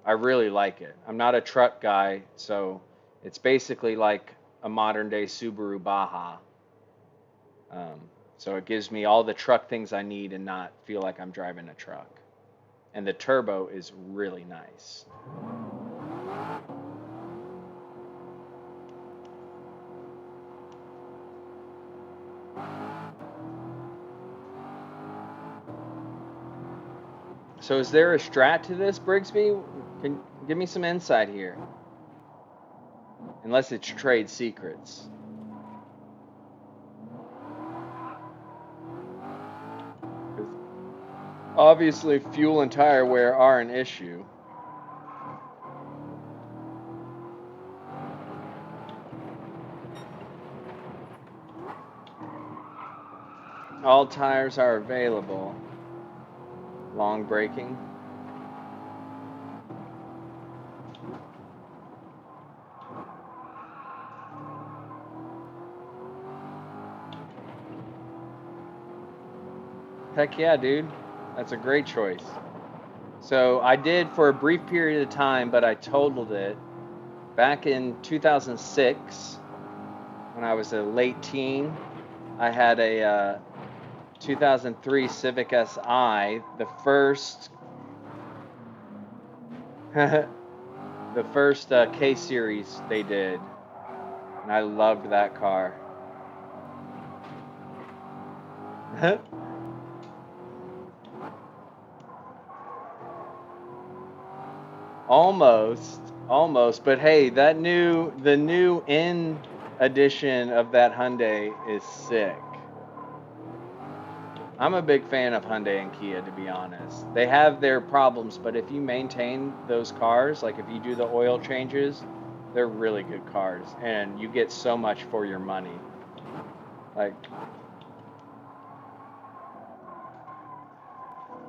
I really like it. I'm not a truck guy, so it's basically like a modern day Subaru Baja. So it gives me all the truck things I need and not feel like I'm driving a truck. And the turbo is really nice. So is there a strat to this, Brigsby? Can give me some insight here. Unless it's trade secrets. Obviously, fuel and tire wear are an issue. All tires are available. Long braking. Heck yeah, dude. That's a great choice. So I did for a brief period of time, but I totaled it back in 2006 when I was a late teen. I had a 2003 Civic Si, the first the first K series they did, and I loved that car. Almost, but hey, the new N edition of that Hyundai is sick. I'm a big fan of Hyundai and Kia, to be honest. They have their problems, but if you maintain those cars, like if you do the oil changes, they're really good cars, and you get so much for your money. Like,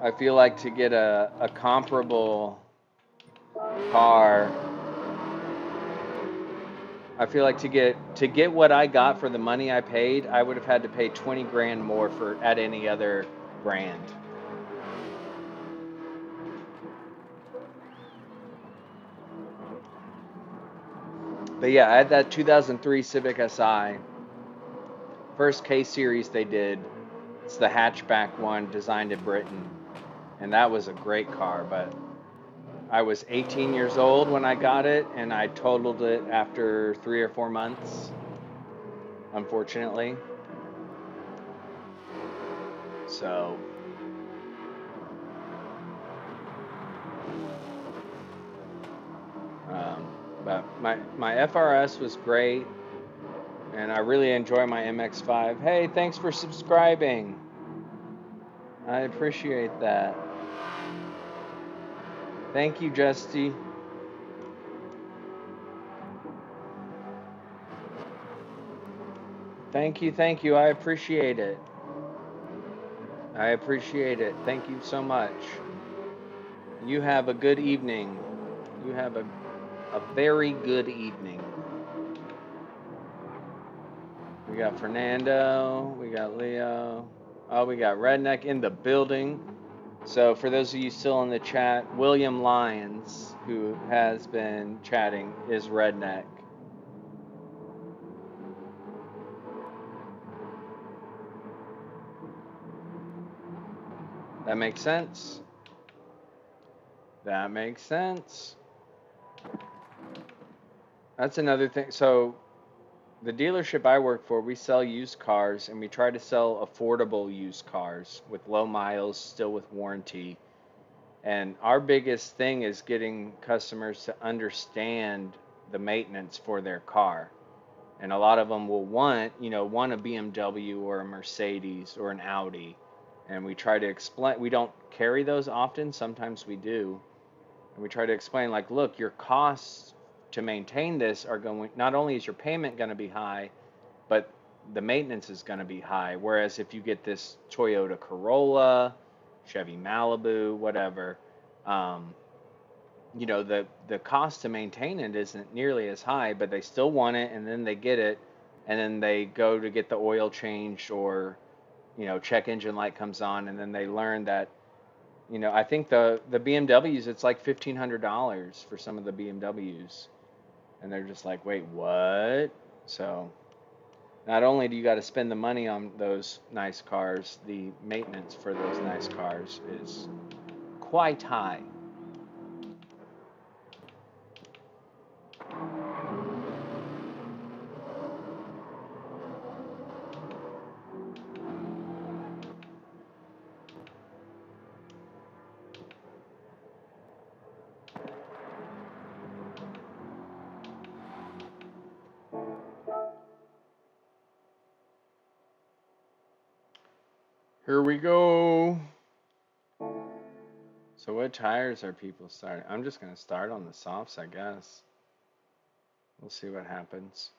I feel like to get a comparable car, I feel like to get what I got for the money I paid, I would have had to pay 20 grand more for at any other brand. But yeah, I had that 2003 Civic Si, first K series they did. It's the hatchback one designed in Britain, and that was a great car, but I was 18 years old when I got it, and I totaled it after 3 or 4 months, unfortunately. So, but my FRS was great, and I really enjoy my MX-5. Hey, thanks for subscribing. I appreciate that. Thank you, Justy. Thank you. I appreciate it. I appreciate it. Thank you so much. You have a good evening. You have a very good evening. We got Fernando. We got Leo. Oh, we got Redneck in the building. So for those of you still in the chat, William Lyons, who has been chatting, is Redneck. That makes sense. That makes sense. That's another thing. So the dealership I work for, we sell used cars and we try to sell affordable used cars with low miles, still with warranty. And our biggest thing is getting customers to understand the maintenance for their car. And a lot of them will want a BMW or a Mercedes or an Audi. And we try to explain, we don't carry those often, sometimes we do. And we try to explain, like, look, your costs to maintain this are going, not only is your payment going to be high, but the maintenance is going to be high. Whereas if you get this Toyota Corolla, Chevy Malibu, whatever, um, the cost to maintain it isn't nearly as high, but they still want it, and then they get it, and then they go to get the oil changed or check engine light comes on, and then they learn that I think the BMWs, it's like $1,500 for some of the BMWs, and they're just like, wait, what? So not only do you got to spend the money on those nice cars, the maintenance for those nice cars is quite high. Here we go. So what tires are people starting? I'm just gonna start on the softs, I guess. We'll see what happens.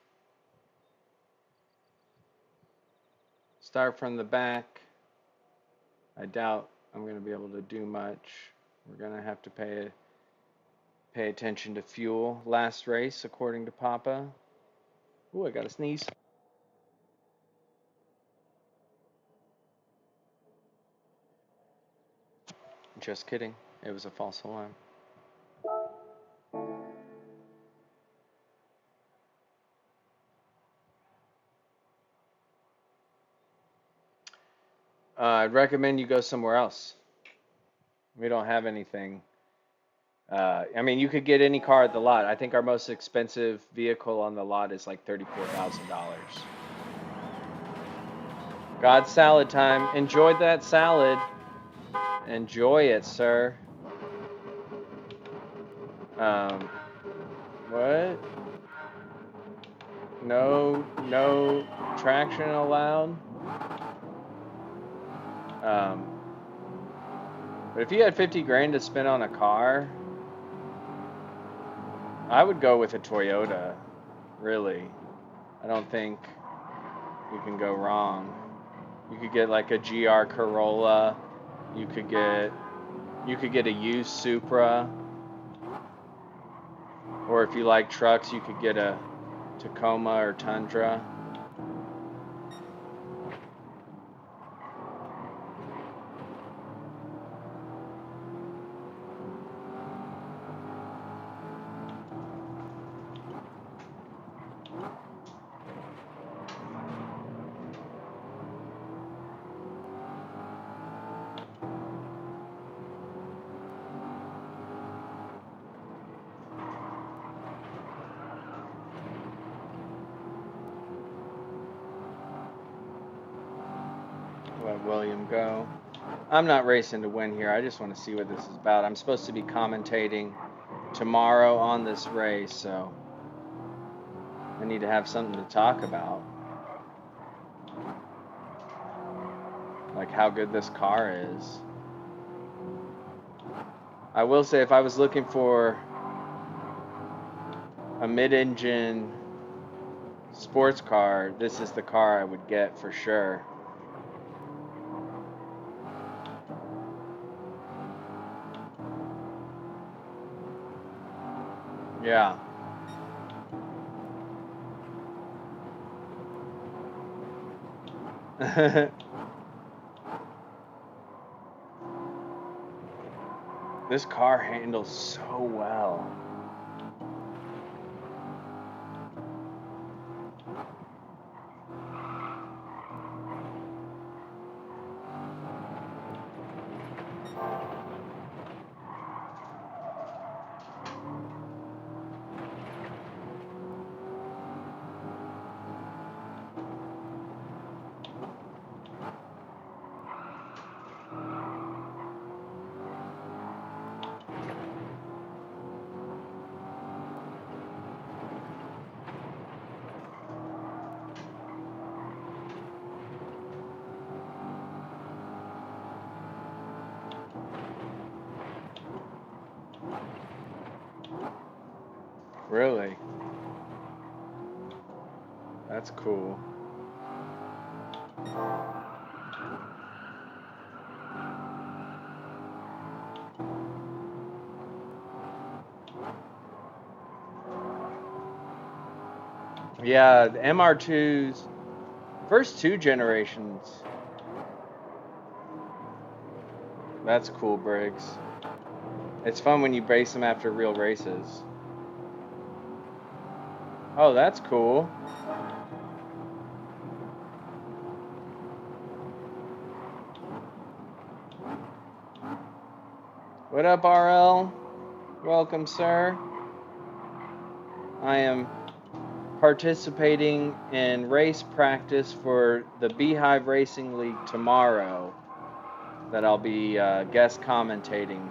Start from the back. I doubt I'm gonna be able to do much. We're gonna have to pay attention to fuel. Last race, according to Papa. Ooh, I got a sneeze. Just kidding. It was a false alarm. I'd recommend you go somewhere else. We don't have anything. I mean, you could get any car at the lot. I think our most expensive vehicle on the lot is like $34,000. God, salad time. Enjoyed that salad. Enjoy it, sir. Um, what? No traction allowed. Um, but if you had 50 grand to spend on a car, I would go with a Toyota. Really, I don't think you can go wrong. You could get like a GR Corolla. You could get a used Supra. Or if you like trucks, you could get a Tacoma or Tundra. Let William go. I'm not racing to win here. I just want to see what this is about. I'm supposed to be commentating tomorrow on this race, so I need to have something to talk about. Like how good this car is. I will say, if I was looking for a mid-engine sports car, this is the car I would get for sure. Yeah. This car handles so well. Really? That's cool. Yeah, the MR2's first 2 generations. That's cool, Briggs. It's fun when you race them after real races. Oh, that's cool. What up, RL? Welcome, sir. I am participating in race practice for the Beehive Racing League tomorrow that I'll be guest commentating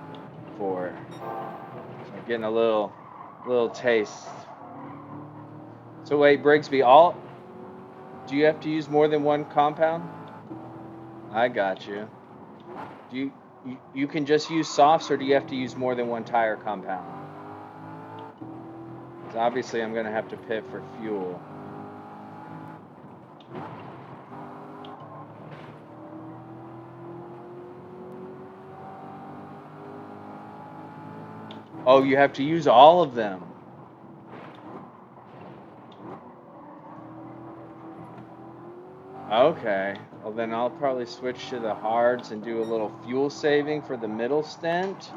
for. So I'm getting a little taste. So wait, Brigsby, do you have to use more than one compound? I got you. Do you can just use softs, or do you have to use more than one tire compound? Because obviously I'm going to have to pit for fuel. Oh, you have to use all of them. Okay. Well, then I'll probably switch to the hards and do a little fuel saving for the middle stint.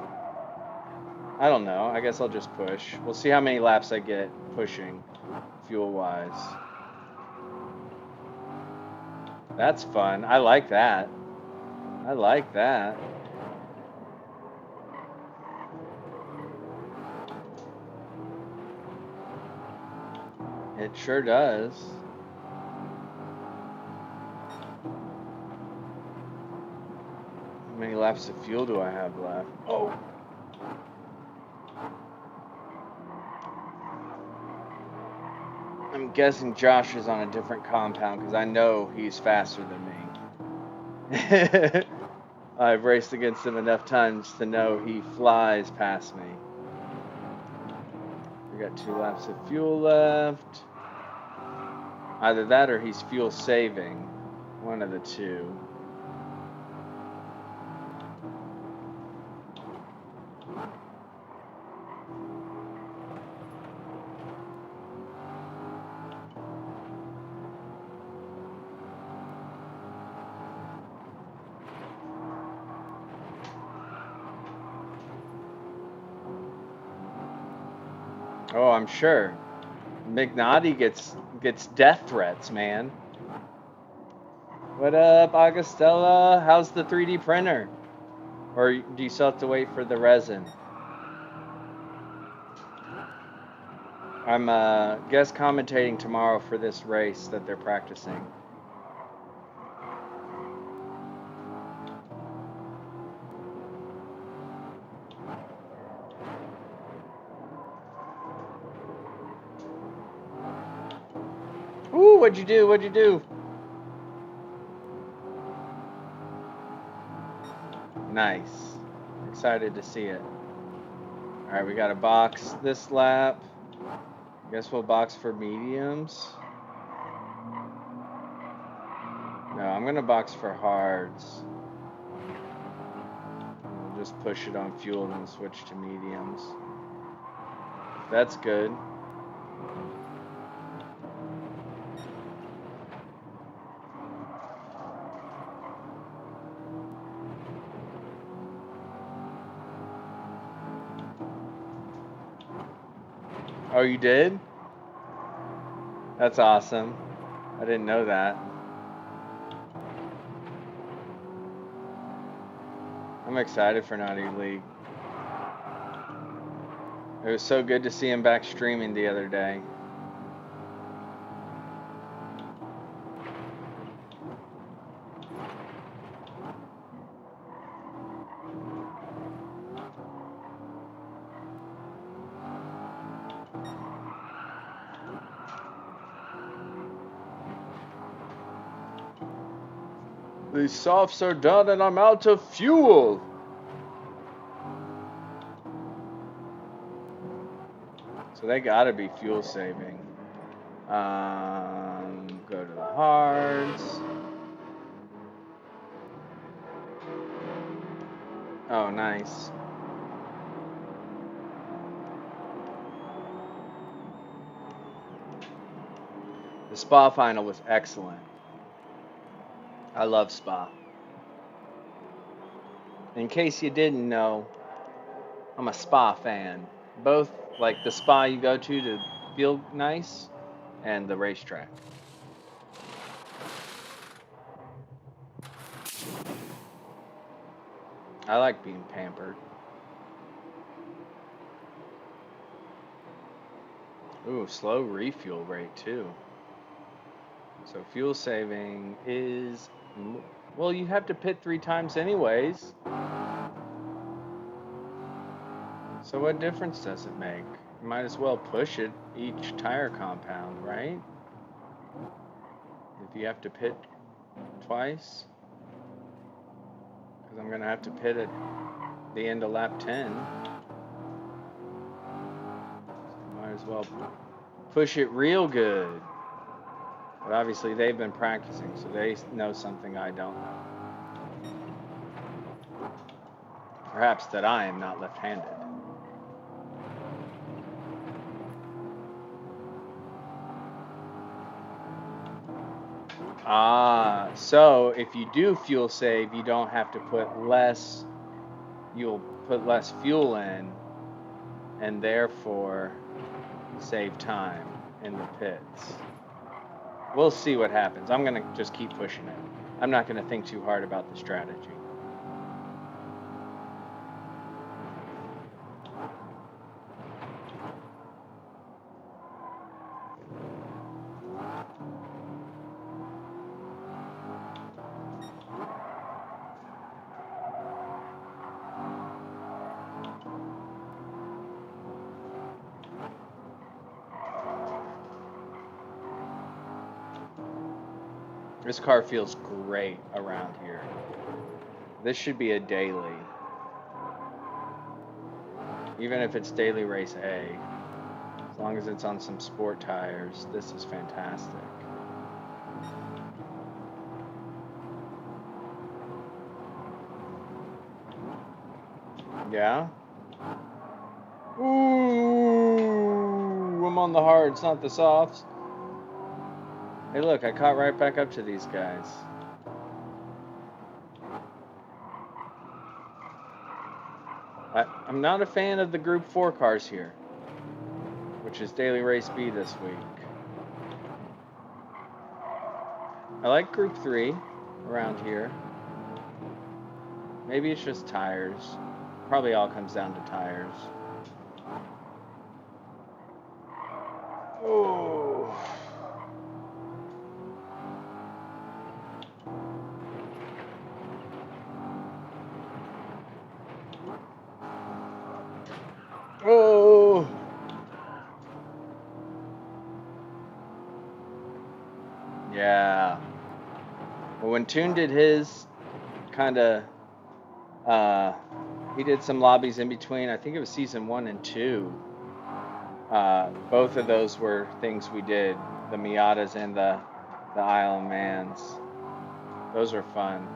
I don't know. I guess I'll just push. We'll see how many laps I get pushing fuel-wise. That's fun. I like that. I like that. It sure does. How many laps of fuel do I have left? Oh! I'm guessing Josh is on a different compound because I know he's faster than me. I've raced against him enough times to know he flies past me. We got 2 laps of fuel left. Either that or he's fuel saving. One of the two. Oh, I'm sure. McNaughty gets death threats, man. What up, Augustella? How's the 3D printer? Or do you still have to wait for the resin? I'm guest commentating tomorrow for this race that they're practicing. Ooh, what'd you do? What'd you do? Nice. Excited to see it. Alright, we got a box this lap. I guess we'll box for mediums. No, I'm going to box for hards. We'll just push it on fuel and switch to mediums. That's good. Oh, you did? That's awesome. I didn't know that. I'm excited for Naughty League. It was so good to see him back streaming the other day. These softs are done and I'm out of fuel. So they gotta be fuel saving. Go to the hards. Oh, nice. The Spa final was excellent. I love Spa. In case you didn't know, I'm a Spa fan. Both like the spa you go to feel nice and the racetrack. I like being pampered. Ooh, slow refuel rate too. So fuel saving is, well, you have to pit 3 times anyways. So what difference does it make? You might as well push it each tire compound, right? If you have to pit twice, because I'm going to have to pit at the end of lap 10. So might as well push it real good. But obviously they've been practicing, so they know something I don't know. Perhaps that I am not left-handed. So if you do fuel save, you don't have to put less, you'll put less fuel in, and therefore save time in the pits. We'll see what happens. I'm going to just keep pushing it. I'm not going to think too hard about the strategy. This car feels great around here. This should be a daily. Even if it's daily race A. As long as it's on some sport tires, this is fantastic. Yeah? Ooh, I'm on the hards, not the softs. Hey look, I caught right back up to these guys. I'm not a fan of the Group 4 cars here, which is Daily Race B this week. I like Group 3 around here. Maybe it's just tires. Probably all comes down to tires. Oh. Oh. Yeah. Well, when Toon did his kind of, he did some lobbies in between. I think it was season 1 and 2. Both of those were things we did, the Miatas and the Isle of Mans. Those were fun.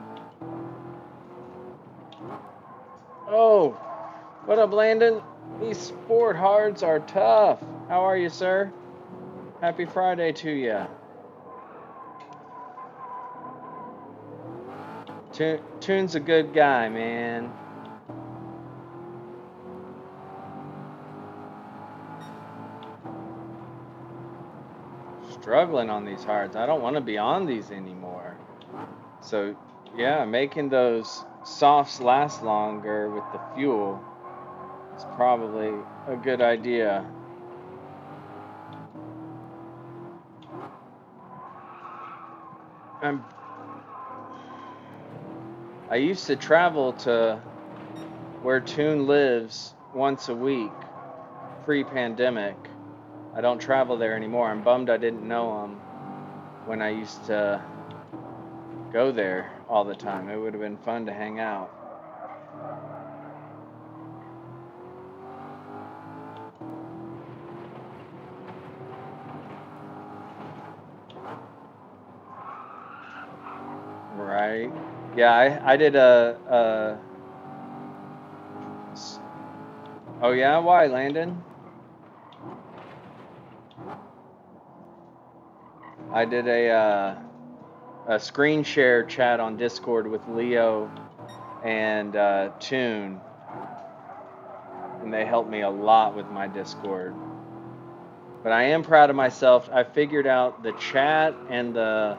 Oh, what up, Landon? These sport hards are tough. How are you, sir? Happy Friday to you. Toon's a good guy, man. Struggling on these hards. I don't want to be on these anymore. So, yeah, making those softs last longer with the fuel is probably a good idea. I used to travel to where Toon lives once a week, pre-pandemic. I don't travel there anymore. I'm bummed I didn't know him when I used to go there all the time. It would have been fun to hang out. Right? Yeah, I did oh yeah, why, Landon? I did a screen share chat on Discord with Leo and Tune, and they helped me a lot with my Discord. But I am proud of myself. I figured out the chat and the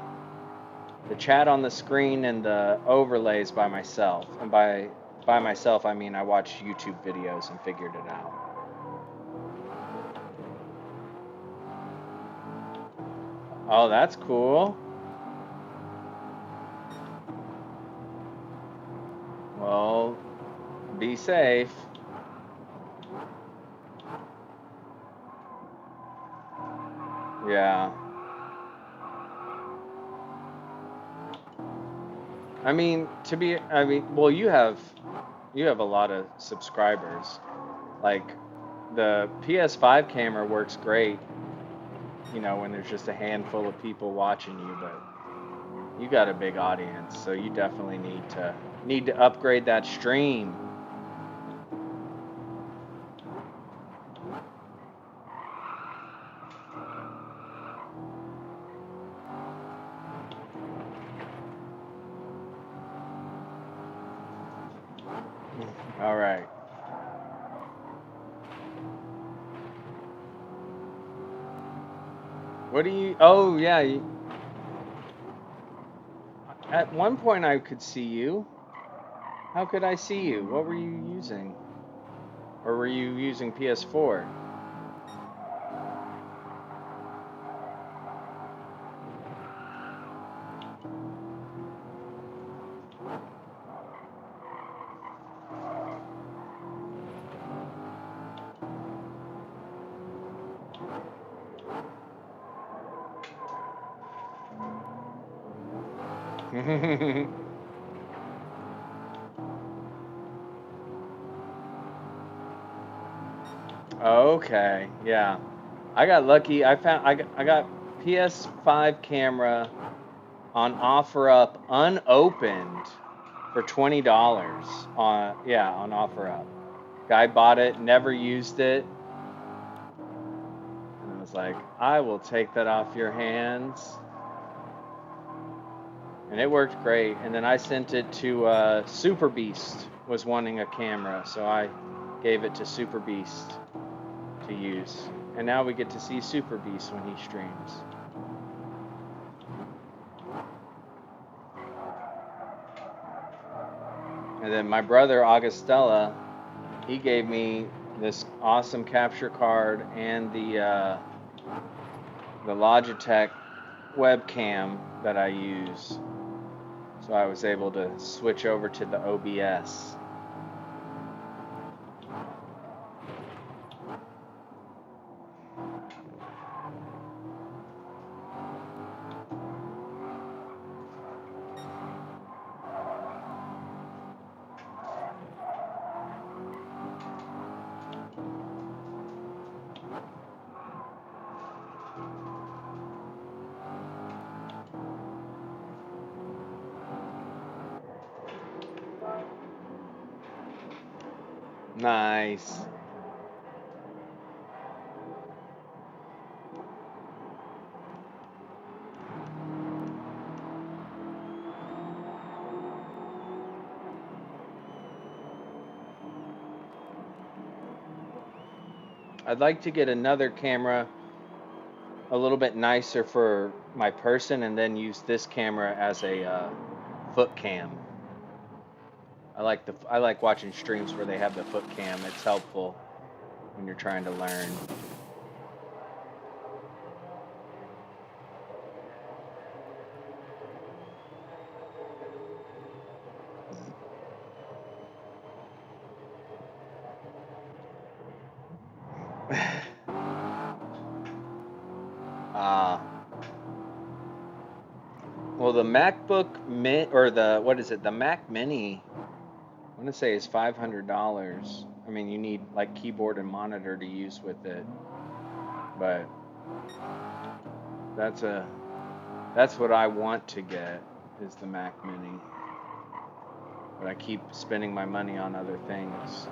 chat on the screen and the overlays by myself. And by myself, I mean I watched YouTube videos and figured it out. Oh, that's cool. Well, be safe. Yeah. I mean, well, you have a lot of subscribers. Like the PS5 camera works great, you know, when there's just a handful of people watching you, but you got a big audience, so you definitely need to upgrade that stream. All right. What do you? Oh yeah. At one point I could see you. How could I see you? What were you using? Or were you using PS4? Okay, yeah. I got lucky. I got PS5 camera on OfferUp unopened for $20 on OfferUp. Guy bought it, never used it, and I was like, I will take that off your hands. And it worked great. And then I sent it to Super Beast was wanting a camera, so I gave it to Super Beast to use. And now we get to see Super Beast when he streams. And then my brother Augustella, he gave me this awesome capture card and the Logitech webcam that I use. So I was able to switch over to the OBS. Nice. I'd like to get another camera a little bit nicer for my person and then use this camera as a foot cam. I like watching streams where they have the foot cam. It's helpful when you're trying to learn. Well, the MacBook Mint or the Mac Mini, I want to say is $500. I mean, you need like keyboard and monitor to use with it, but that's what I want to get is the Mac Mini. But I keep spending my money on other things.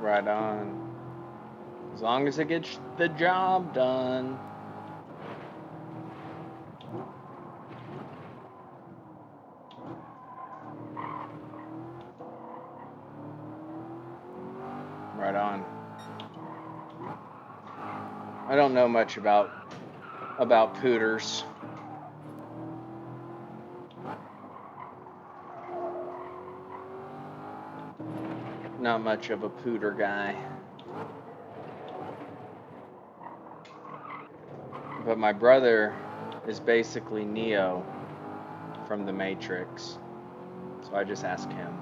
Right on. As long as it gets the job done. Right on. I don't know much about pooters. Not much of a pooter guy. But my brother is basically Neo from the Matrix. So I just ask him.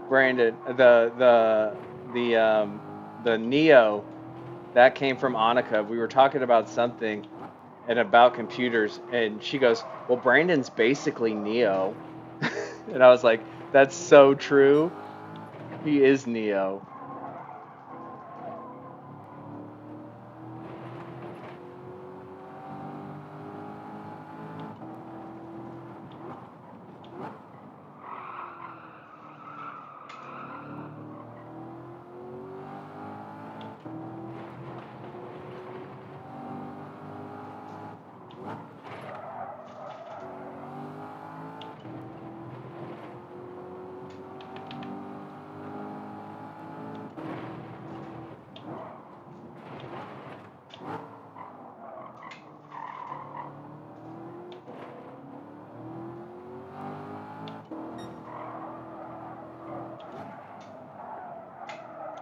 Brandon, the Neo, that came from Annika. We were talking about something and about computers, and she goes, "Well, Brandon's basically Neo," and I was like, "That's so true. He is Neo."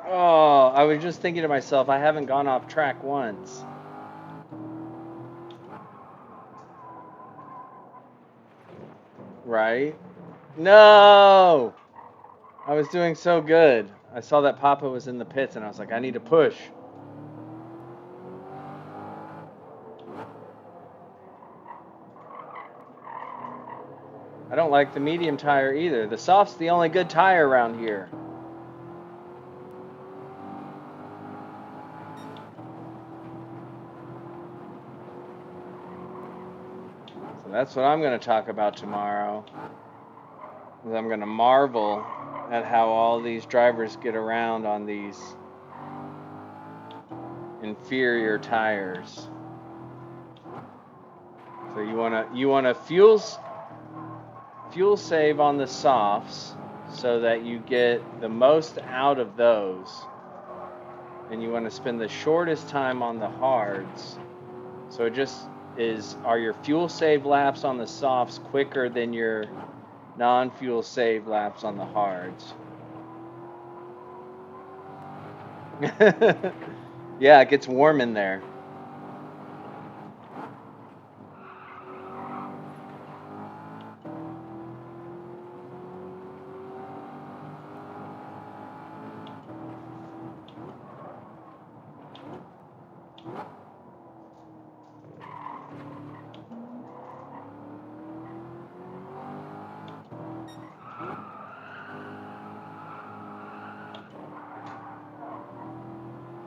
Oh, I was just thinking to myself, I haven't gone off track once. Right? No! I was doing so good. I saw that Papa was in the pits, and I was like, I need to push. I don't like the medium tire either. The soft's the only good tire around here. So that's what I'm going to talk about tomorrow. I'm going to marvel at how all these drivers get around on these inferior tires. So you want to fuel save on the softs so that you get the most out of those, and you want to spend the shortest time on the hards. So it just are your fuel save laps on the softs quicker than your non-fuel save laps on the hards? Yeah, it gets warm in there.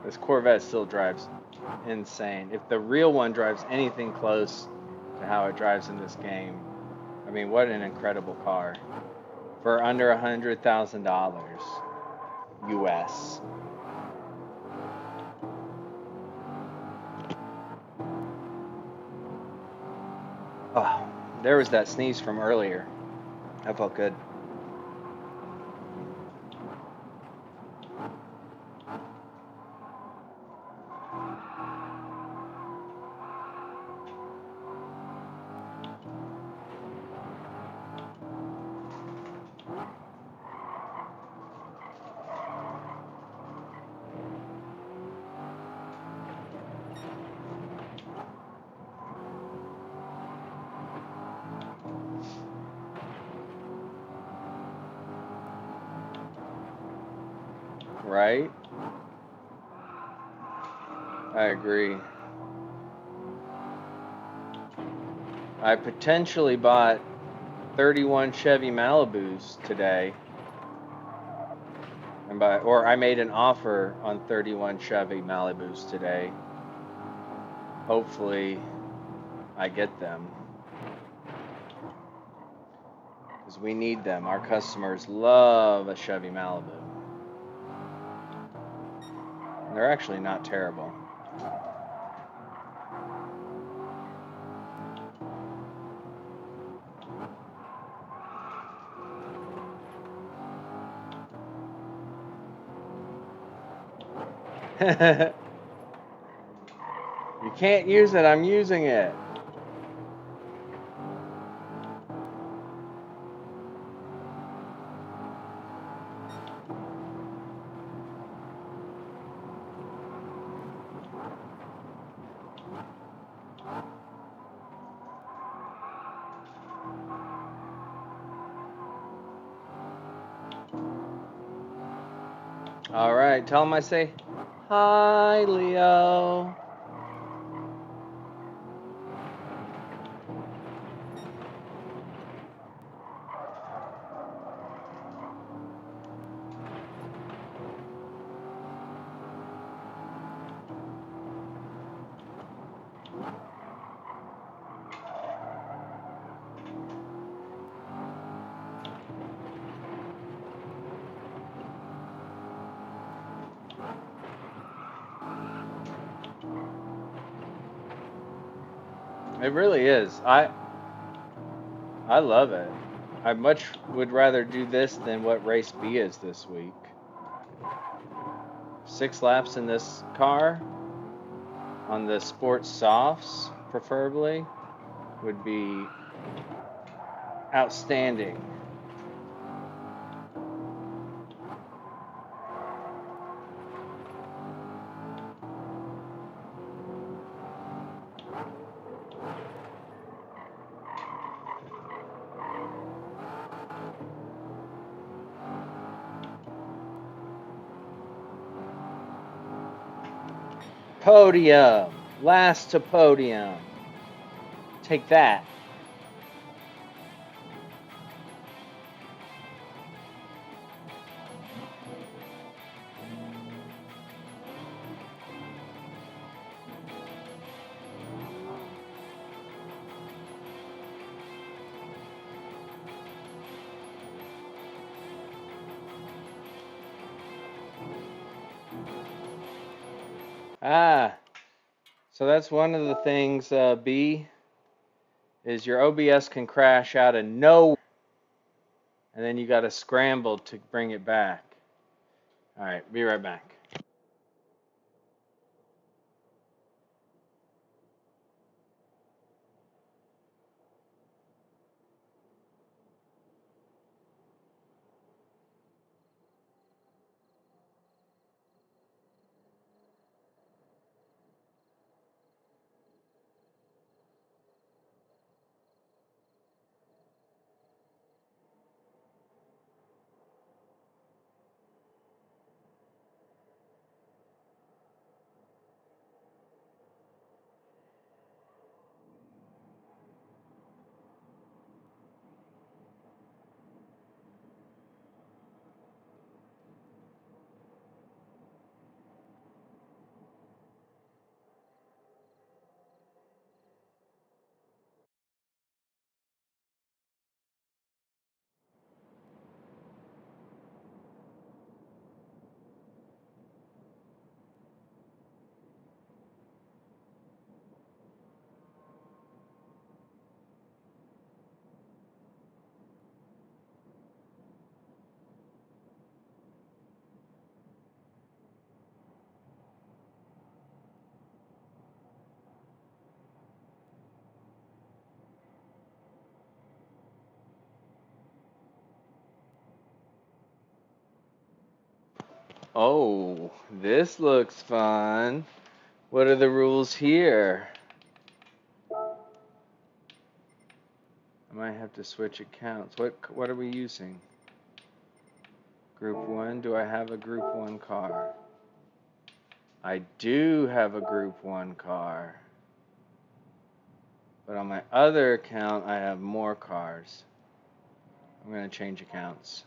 This Corvette still drives insane. If the real one drives anything close to how it drives in this game, I mean, what an incredible car. For under $100,000 US. Oh, there was that sneeze from earlier. That felt good. Right? I agree. I potentially bought 31 Chevy Malibus today. Or I made an offer on 31 Chevy Malibus today. Hopefully I get them. Because we need them. Our customers love a Chevy Malibu. And they're actually not terrible. You can't use it, I'm using it. All right, tell him I say hi, Leo. It really is. I love it. I much would rather do this than what race B is this week. 6 laps in this car on the sports softs, preferably, would be outstanding. Podium. Last to podium. Take that. So that's one of the things, B, is your OBS can crash out of nowhere, and then you got to scramble to bring it back. All right, be right back. Oh, this looks fun. What are the rules here? I might have to switch accounts. What are we using? Group 1, do I have a Group 1 car? I do have a Group 1 car. But on my other account, I have more cars. I'm going to change accounts.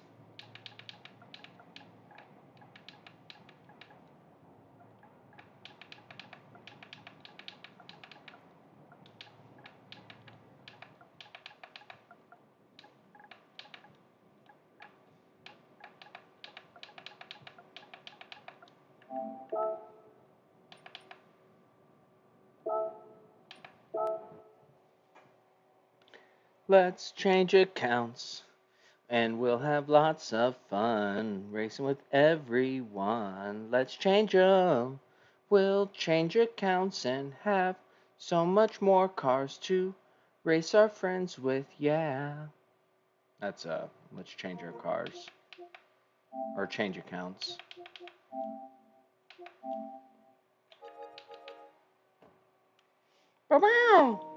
Let's change accounts. And we'll have lots of fun racing with everyone. Let's change 'em. We'll change accounts and have so much more cars to race our friends with, yeah. That's let's change our cars. Or change accounts. Bow-bow!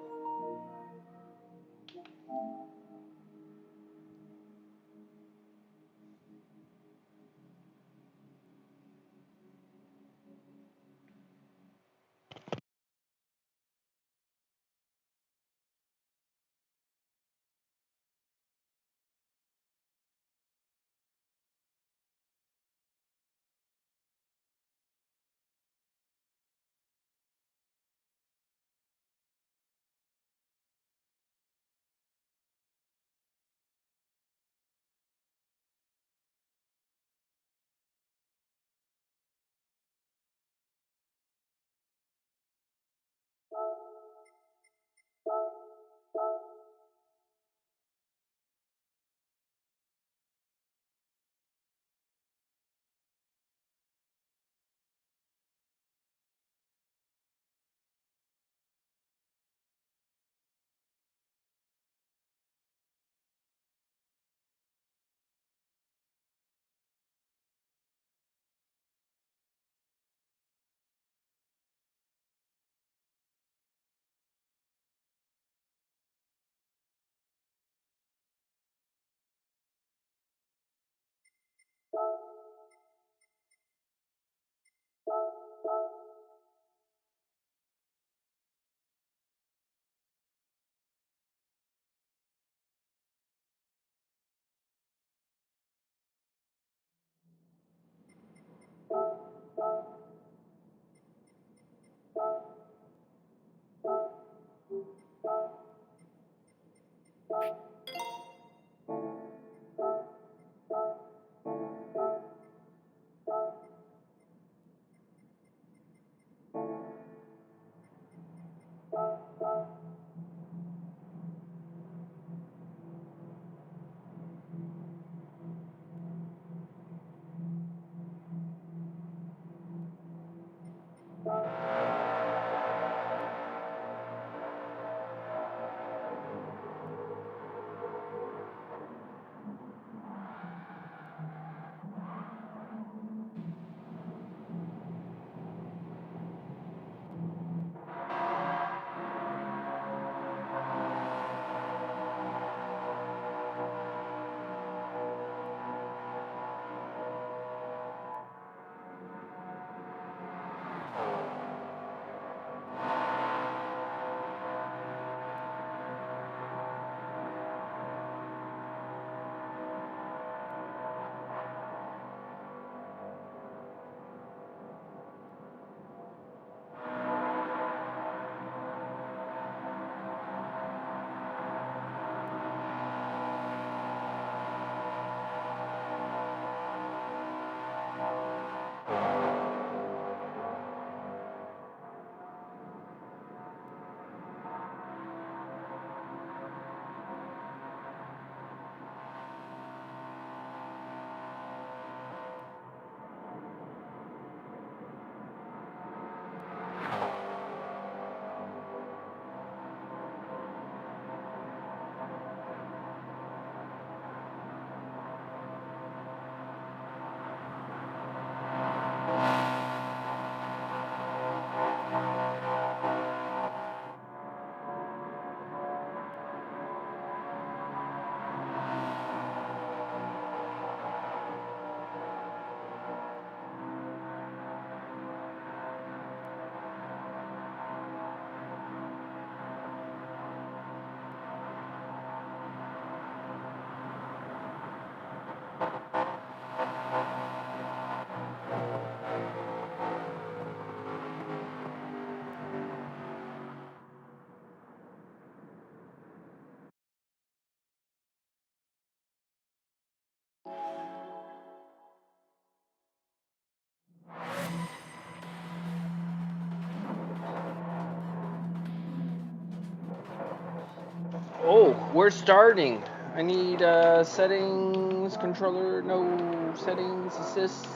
Oh, we're starting. I need settings, controller, no settings, assist,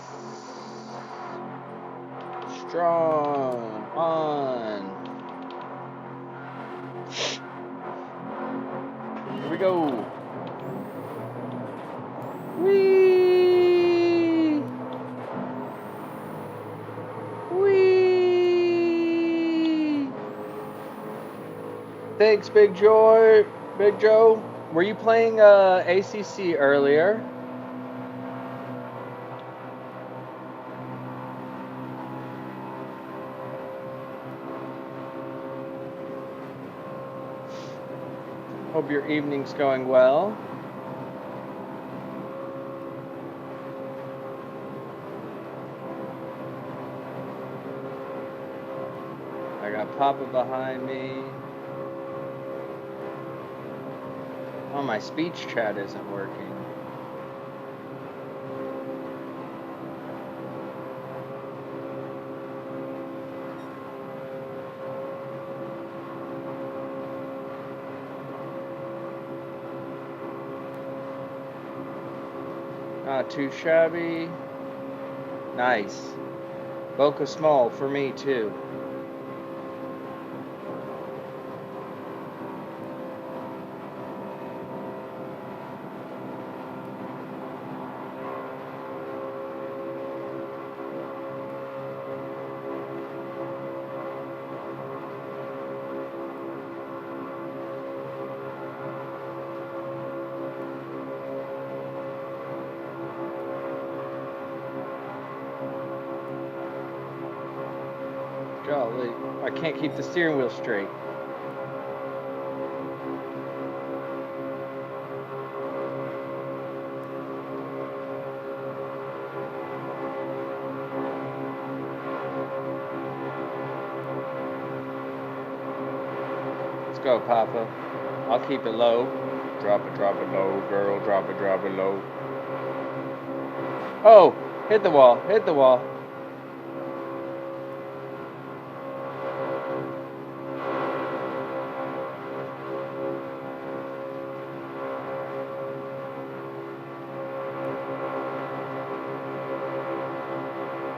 strong, on. Here we go. Whee! Whee! Thanks, Big Joe. Big Joe. Were you playing ACC earlier? Hope your evening's going well. I got Papa behind me. Oh, my speech chat isn't working. Not too shabby. Nice. Boca small for me too. Golly, I can't keep the steering wheel straight. Let's go, Papa. I'll keep it low. Drop it low, girl. Drop it low. Oh, hit the wall, hit the wall.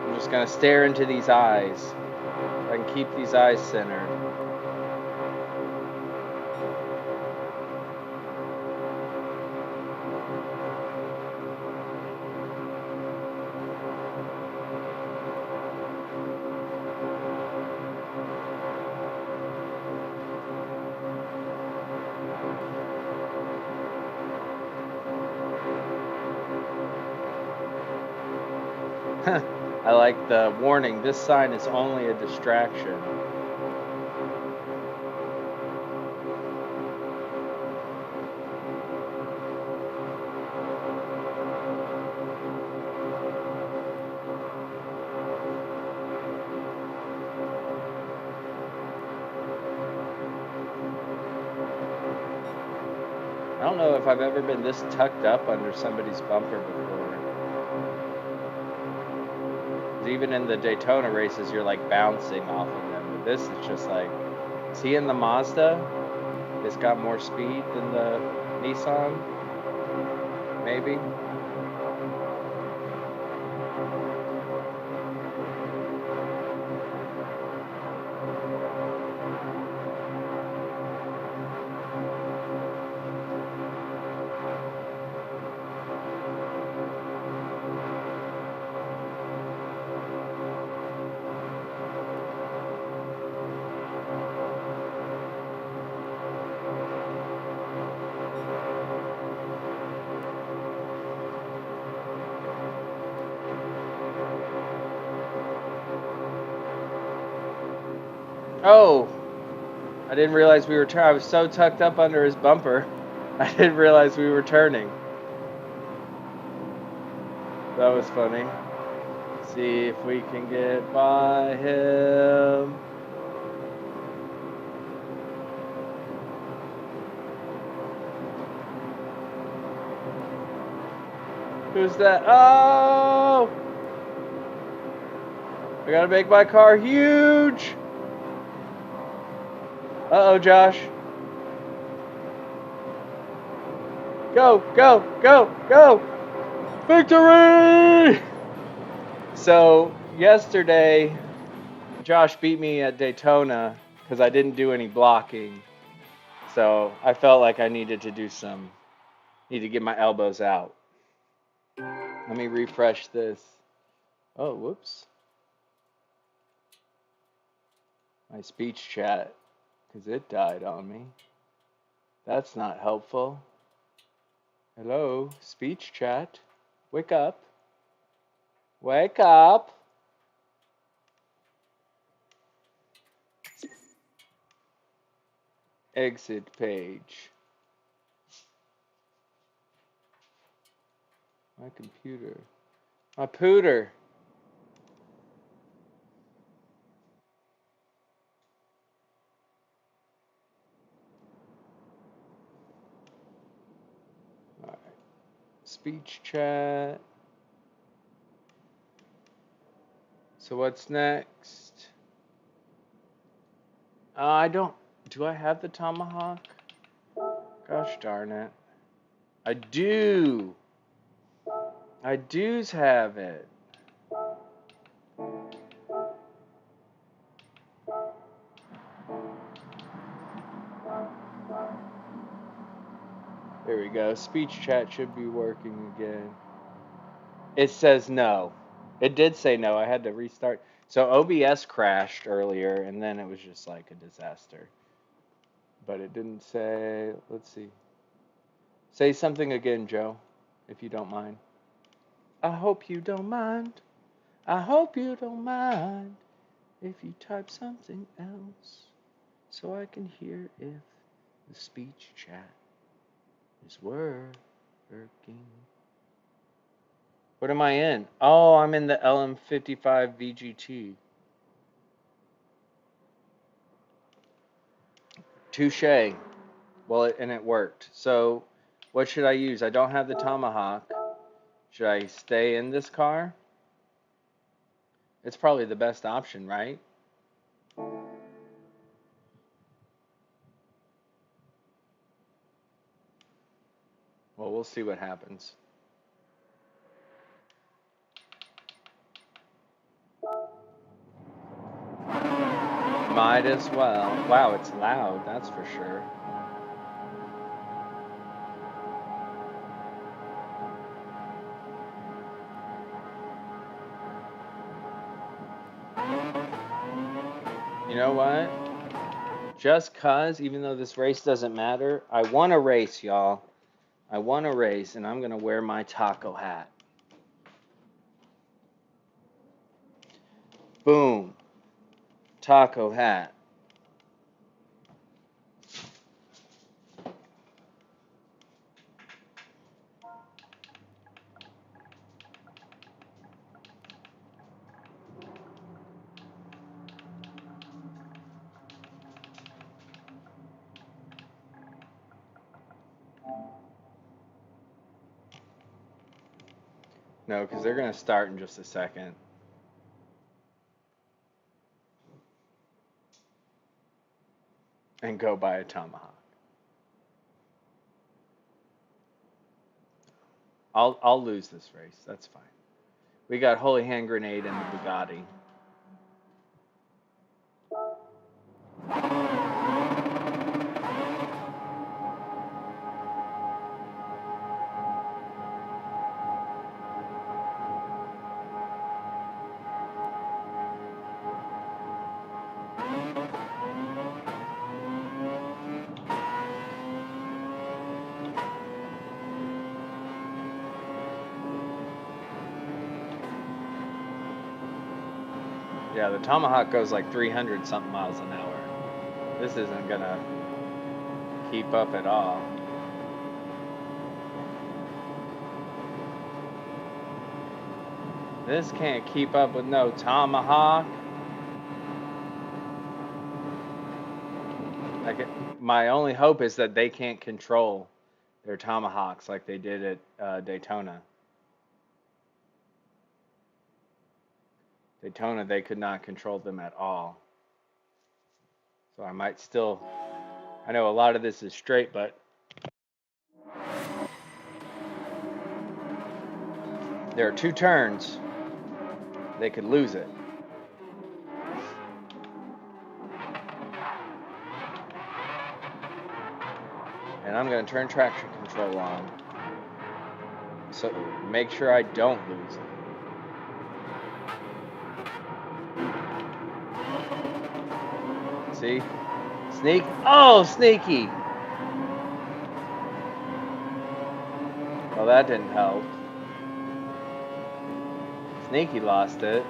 I'm just gonna stare into these eyes. I can keep these eyes centered. I like the warning. This sign is only a distraction. I don't know if I've ever been this tucked up under somebody's bumper before. Even in the Daytona races, you're like bouncing off of them. But this is just like, see, in the Mazda, it's got more speed than the Nissan, maybe. Oh, I didn't realize we were turning. I was so tucked up under his bumper, I didn't realize we were turning. That was funny. See if we can get by him. Who's that? Oh! I gotta make my car huge. Uh-oh, Josh. Go, go, go, go! Victory! So, yesterday, Josh beat me at Daytona because I didn't do any blocking. So, I felt like I needed to need to get my elbows out. Let me refresh this. Oh, whoops. My speech chat, because it died on me. That's not helpful. Hello, speech chat. Wake up. Wake up. Exit page. My computer. My pooter. Alright. Speech chat. So what's next? I don't. Do I have the tomahawk? Gosh darn it. I do. I do's have it. There we go. Speech chat should be working again. It says no. It did say no. I had to restart. So OBS crashed earlier, and then it was just like a disaster. But it didn't say. Let's see. Say something again, Joe, if you don't mind. I hope you don't mind. I hope you don't mind if you type something else so I can hear if the speech chat is working. What am I in? Oh, I'm in the LM55 VGT. Touche. Well, it worked. So, what should I use? I don't have the Tomahawk. Should I stay in this car? It's probably the best option, right? Well, we'll see what happens. Might as well. Wow, it's loud, that's for sure. You know what? Just cause, even though this race doesn't matter, I want to race, y'all. I want to race, and I'm going to wear my taco hat. Boom. Taco hat. No, because they're going to start in just a second. And go buy a tomahawk. I'll lose this race. That's fine. We got Holy Hand Grenade and the Bugatti. Yeah, the Tomahawk goes like 300 something miles an hour. This isn't gonna keep up at all. This can't keep up with no Tomahawk. My only hope is that they can't control their Tomahawks like they did at Daytona. Daytona, they could not control them at all. So I might still, I know a lot of this is straight, but There are 2 turns. They could lose it. And I'm going to turn traction control on. So make sure I don't lose it. See? Sneak. Oh, sneaky. Well, that didn't help. Sneaky lost it.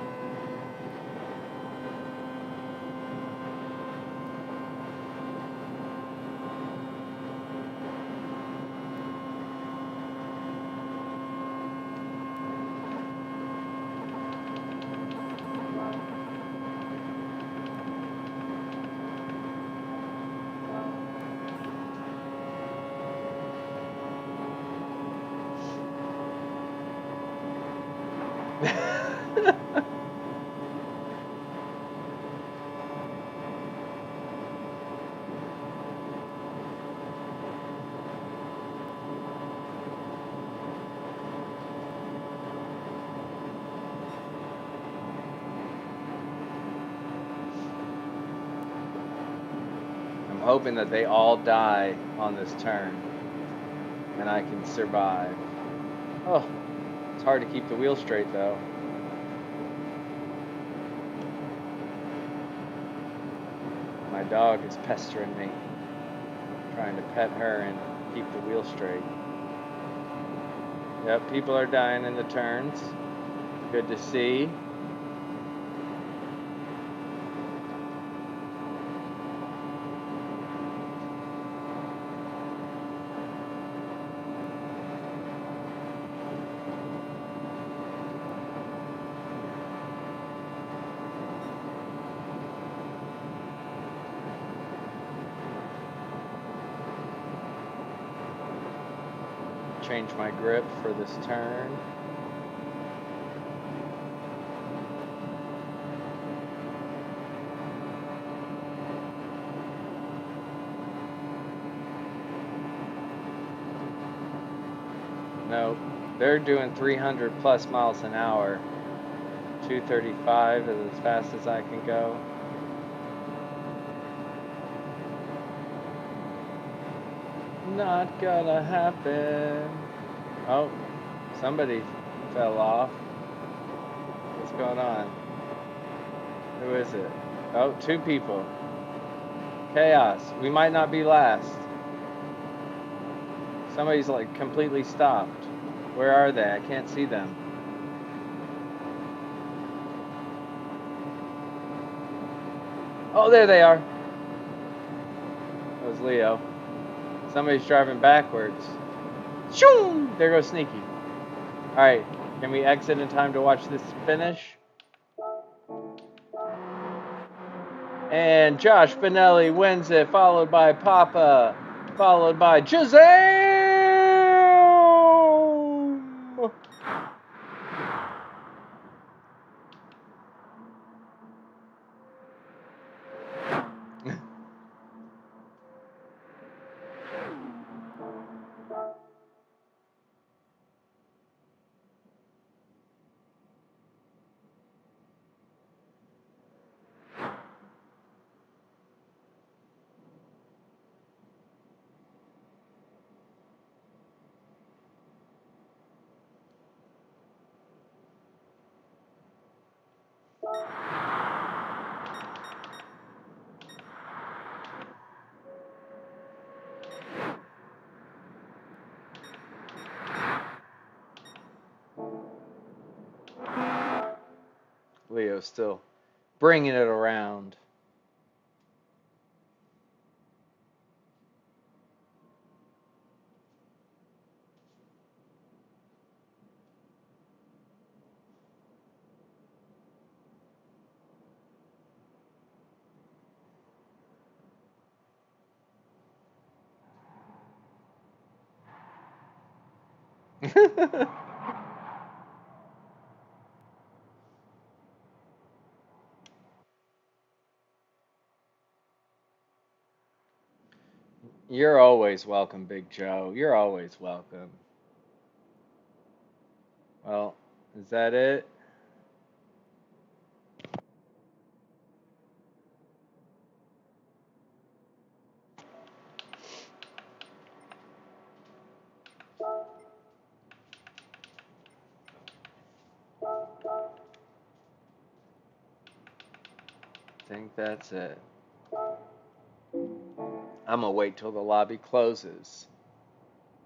I'm hoping that they all die on this turn and I can survive. Oh, it's hard to keep the wheel straight though. My dog is pestering me, trying to pet her and keep the wheel straight. Yep, people are dying in the turns. Good to see. Change my grip for this turn. No, they're doing 300 plus miles an hour. 235 is as fast as I can go. Not gonna happen. Oh, somebody fell off. What's going on? Who is it? Oh, 2 people. Chaos. We might not be last. Somebody's like completely stopped. Where are they? I can't see them. Oh, there they are. That was Leo. Somebody's driving backwards. Shoo! There goes Sneaky. Alright, can we exit in time to watch this finish? And Josh Benelli wins it, followed by Papa, followed by Giselle! Leo still bringing it around. You're always welcome, Big Joe. You're always welcome. Well, Is that it? I think that's it. I'm gonna wait till the lobby closes,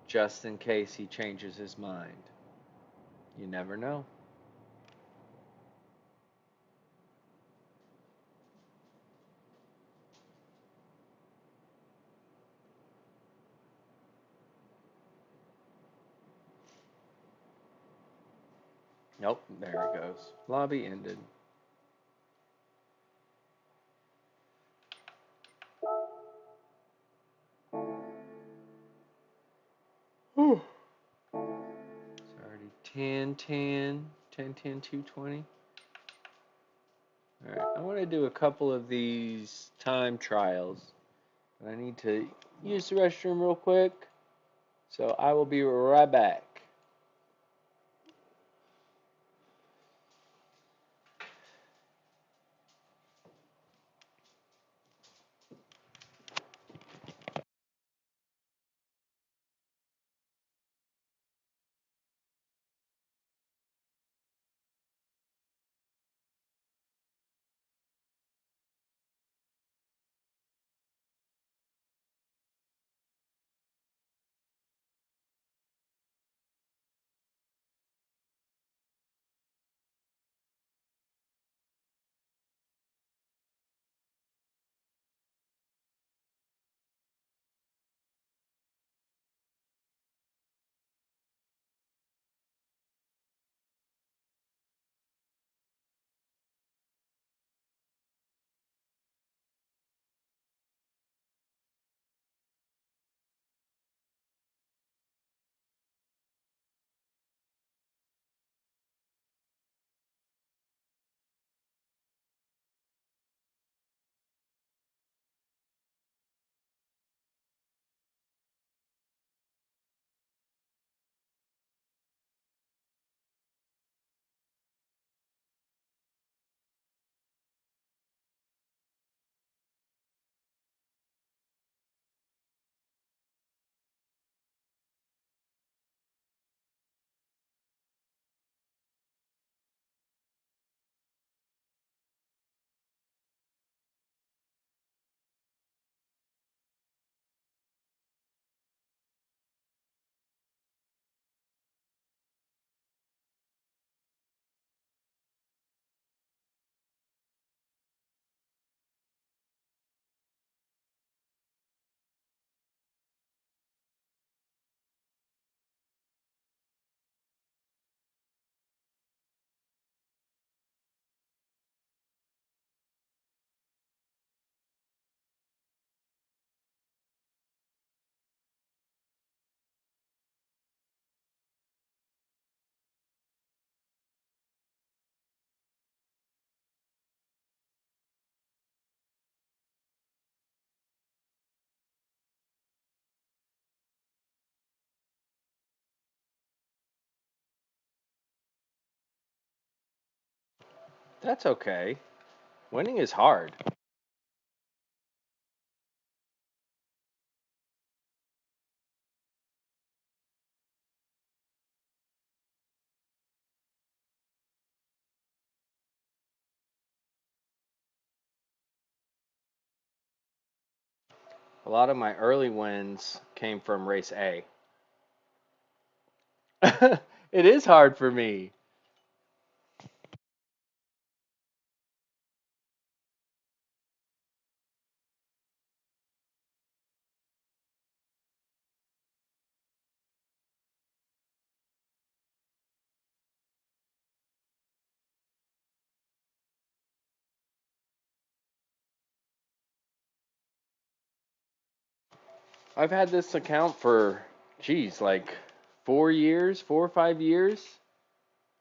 just in case he changes his mind. You never know. Nope, there it goes. Lobby ended. Whew. It's already 10, 10, 10, 10, 220. All right, I want to do a couple of these time trials, but I need to use the restroom real quick. So I will be right back. That's okay. Winning is hard. A lot of my early wins came from race A. It is hard for me. I've had this account for, geez, like 4 years, 4 or 5 years.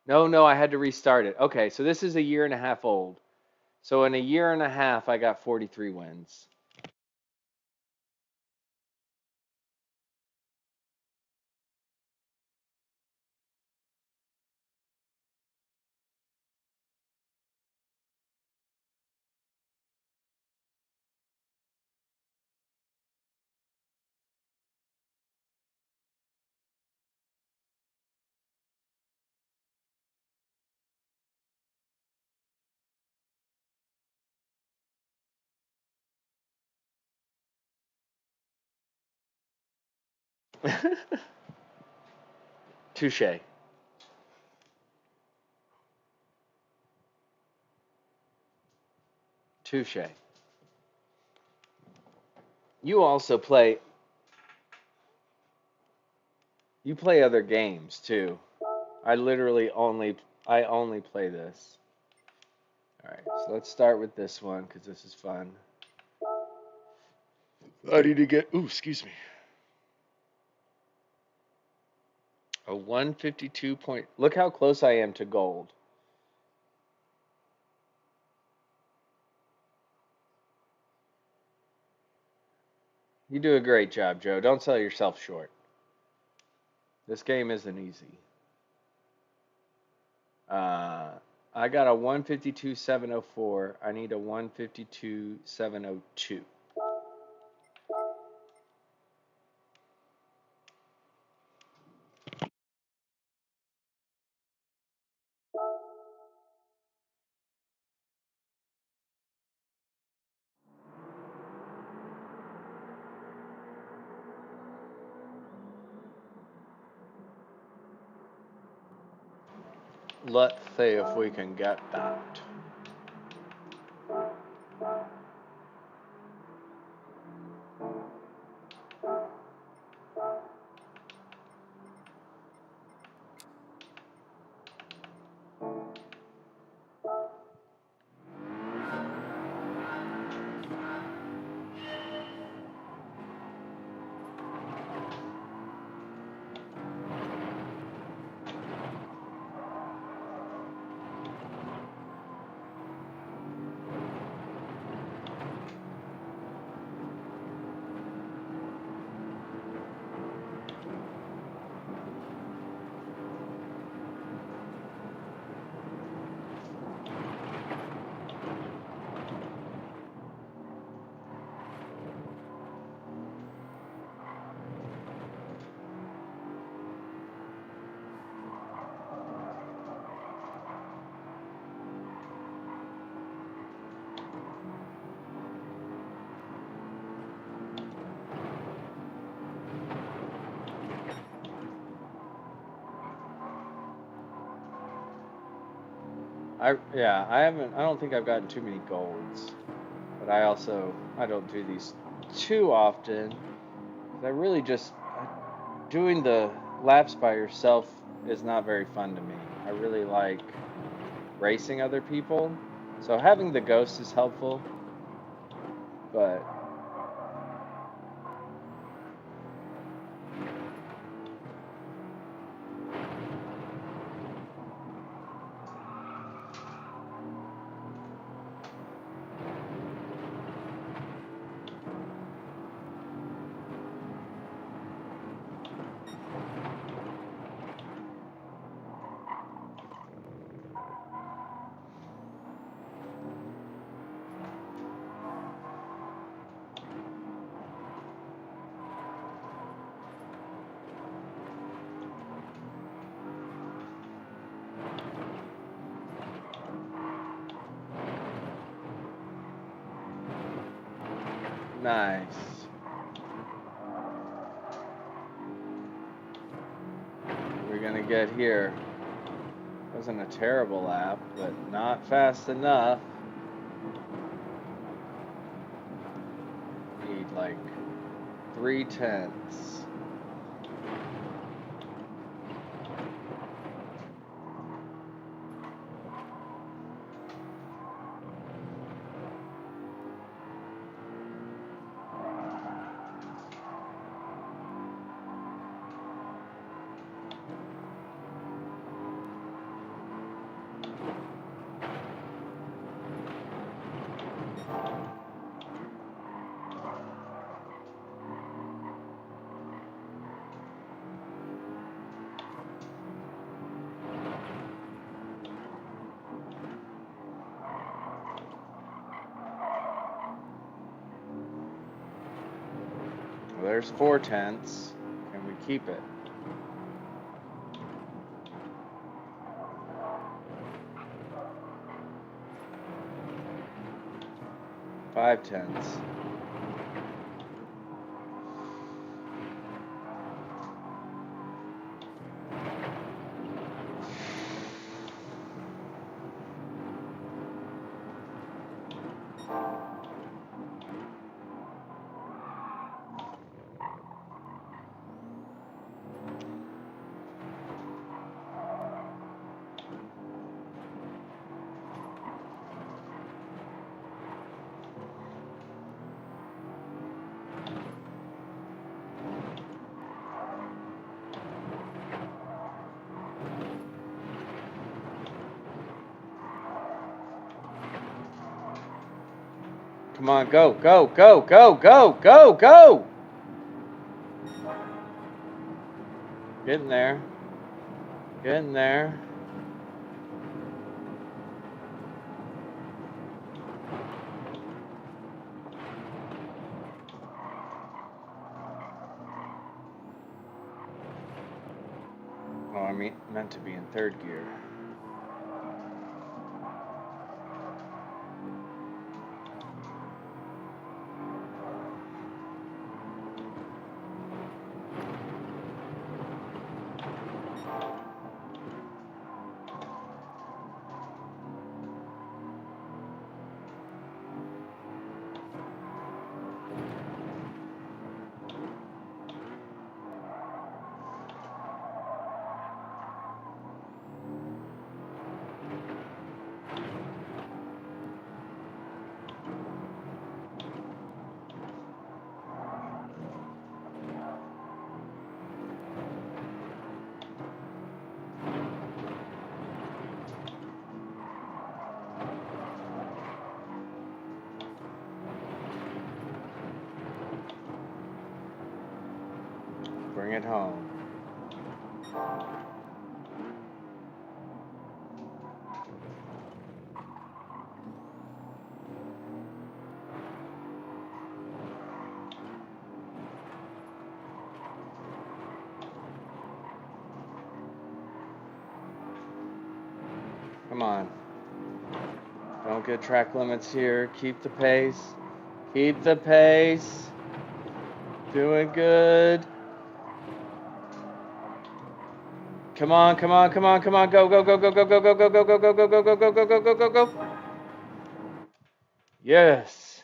No, no, I had to restart it. Okay, so this is a year and a half old. So in a year and a half, I got 43 wins. Touche. Touche. You also play. You play other games too. I literally only play this. All right, so let's start with this one because this is fun. I need to get. Ooh, excuse me. A 152 point. Look how close I am to gold. You do a great job, Joe. Don't sell yourself short. This game isn't easy. I got a 152.704. I need a 152.702. Let's see if we can get that. I don't think I've gotten too many golds, but I don't do these too often. I really just doing the laps by yourself is not very fun to me. I really like racing other people, so having the ghost is helpful, but nice. We're gonna get here. Wasn't a terrible lap, but not fast enough. Need like 3/10. Well, there's 4/10. Can we keep it? Five tenths. Come on, go, go, go, go, go, go, go! Getting there. Getting there. Oh, I meant to be in third gear. Bring it home. Come on. Don't get track limits here. Keep the pace. Keep the pace. Doing good. Come on, come on, come on, come on. Go, go, go, go, go, go, go, go, go, go, go, go, go, go, go, go, go, go, go, go. Yes.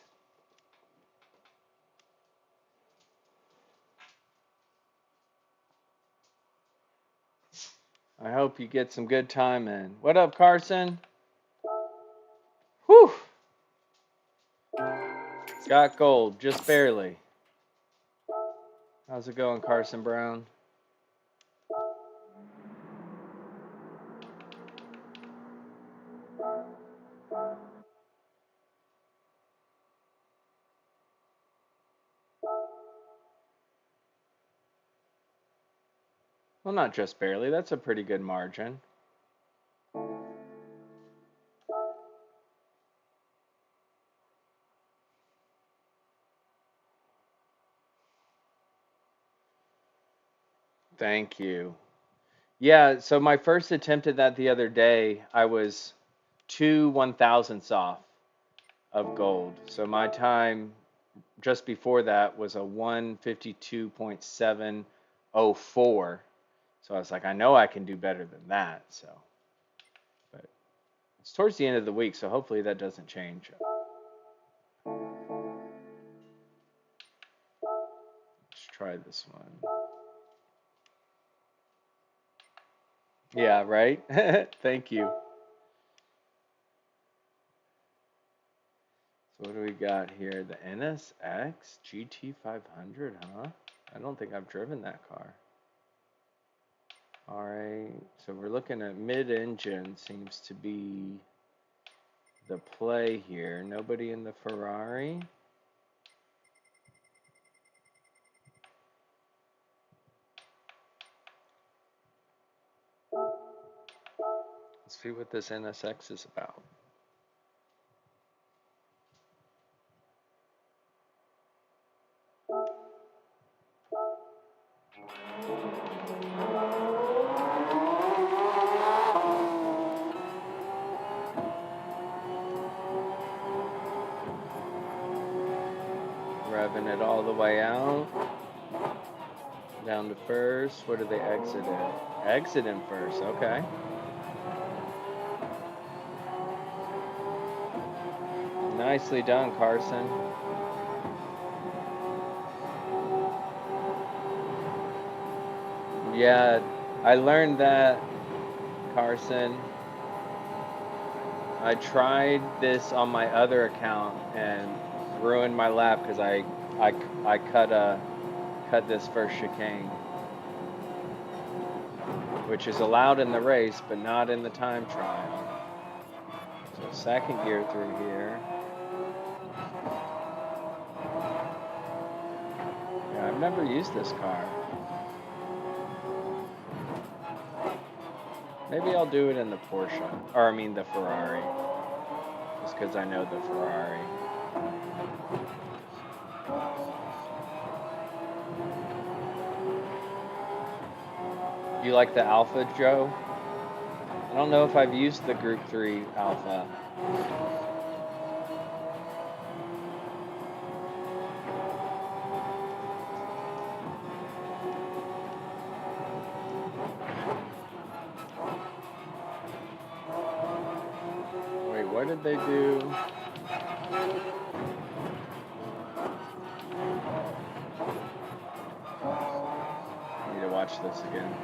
I hope you get some good time in. What up, Carson? Whew. Got gold, just barely. How's it going, Carson Brown? Well, not just barely. That's a pretty good margin. Thank you. Yeah, so my first attempt at that the other day, I was 2/1000ths off of gold. So my time just before that was a 152.704. So I was like, I know I can do better than that. So, but it's towards the end of the week, so hopefully that doesn't change. Let's try this one. Yeah, right? Thank you. So what do we got here? The NSX GT500, huh? I don't think I've driven that car. All right, so we're looking at mid-engine seems to be the play here. Nobody in the Ferrari. Let's see what this NSX is about. Revving it all the way out. Down to first. What do they exit in? Exit in first, okay. Nicely done, Carson. Yeah, I learned that, Carson. I tried this on my other account and ruined my lap because I cut this first chicane, which is allowed in the race but not in the time trial. So second gear through here. I've never used this car. Maybe I'll do it in the Porsche, or I mean the Ferrari, just because I know the Ferrari. You like the Alpha, Joe? I don't know if I've used the Group 3 Alpha. Wait, what did they do? I need to watch this again.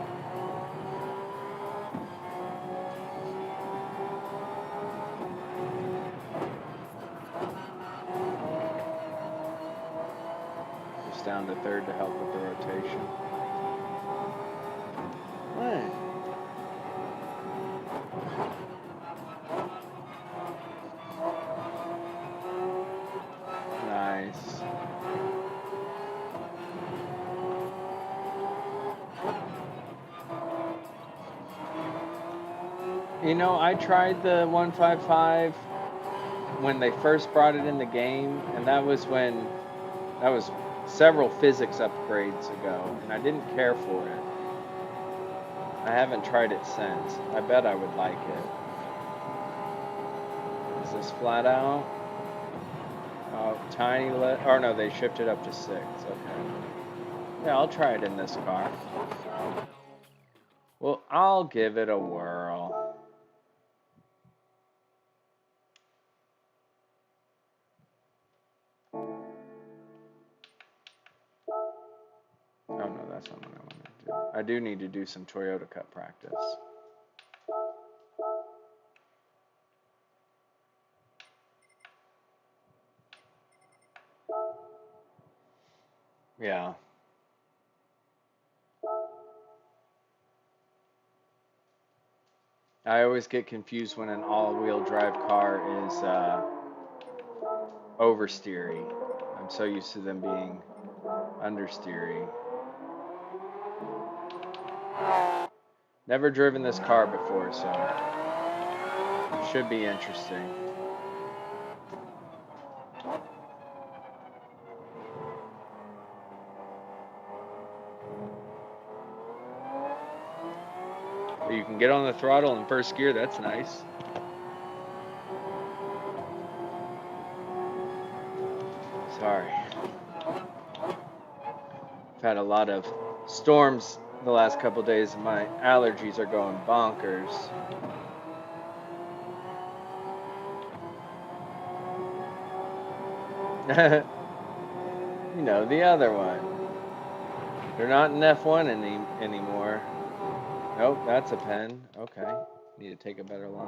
Just down to third to help with the rotation. What? Nice. You know, I tried the 155 when they first brought it in the game, and that was several physics upgrades ago, and I didn't care for it. I haven't tried it since. I bet I would like it. Is this flat out? Oh, tiny or no, they shipped it up to 6. Okay. Yeah, I'll try it in this car. Well, I'll give it a whirl. Oh no, that's not what I want to do. I do need to do some Toyota Cup practice. Yeah. I always get confused when an all-wheel drive car is oversteery. I'm so used to them being understeery. Never driven this car before, so it should be interesting. You can get on the throttle in first gear, that's nice. Sorry. I've had a lot of storms the last couple days and my allergies are going bonkers. You know, the other one. They're not in F1 anymore. Nope, that's a pen. Okay. Need to take a better line.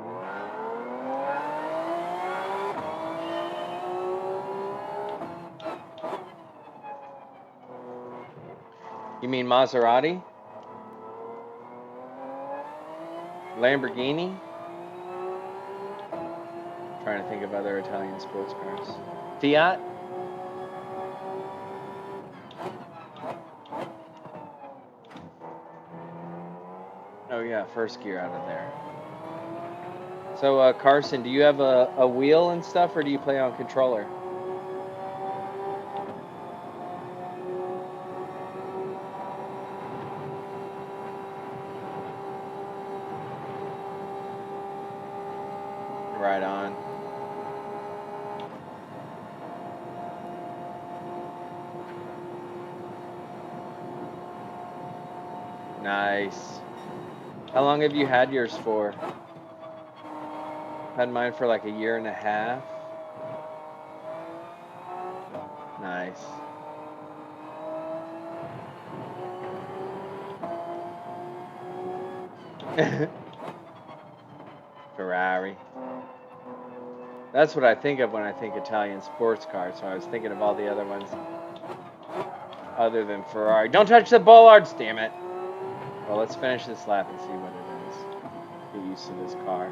You mean Maserati? Lamborghini? Trying to think of other Italian sports cars. Fiat? Oh yeah, first gear out of there. So Carson, do you have a wheel and stuff, or do you play on controller? Right on. Nice. How long have you had yours for? Had mine for like a year and a half. Nice. Ferrari. That's what I think of when I think Italian sports cars. So I was thinking of all the other ones other than Ferrari. Don't touch the bollards, damn it. Well, let's finish this lap and see what it is. Get used to this car.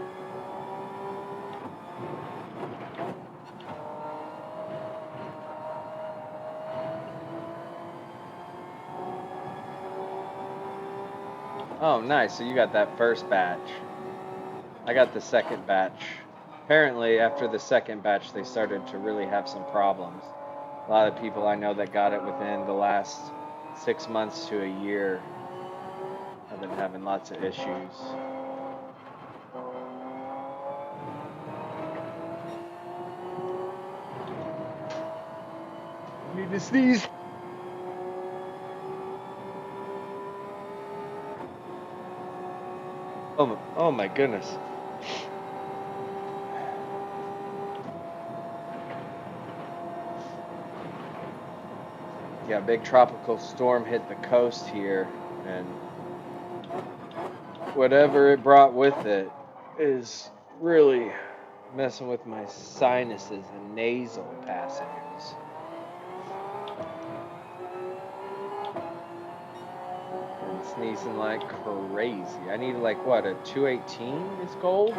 Oh, nice. So you got that first batch. I got the second batch. Apparently, after the second batch, they started to really have some problems. A lot of people I know that got it within the last 6 months to a year have been having lots of issues. Need to sneeze. Oh my goodness. Yeah, big tropical storm hit the coast here, and whatever it brought with it is really messing with my sinuses and nasal passages. And sneezing like crazy. I need like what, a 218 is gold?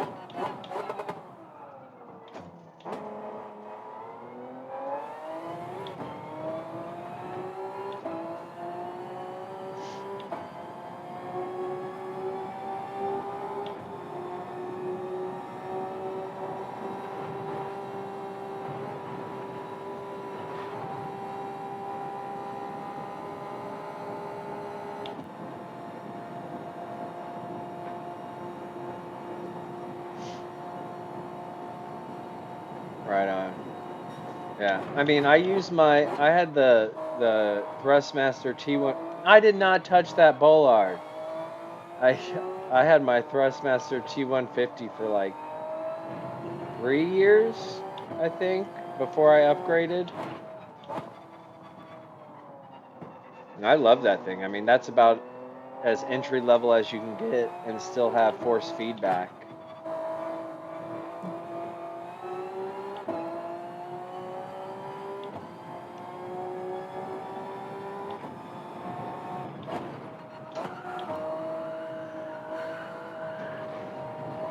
Right on. Yeah, I mean, I had the Thrustmaster T1. I did not touch that bollard. I I had my Thrustmaster T150 for like 3 years, I think, before I upgraded. And I love that thing. I mean, that's about as entry level as you can get and still have force feedback.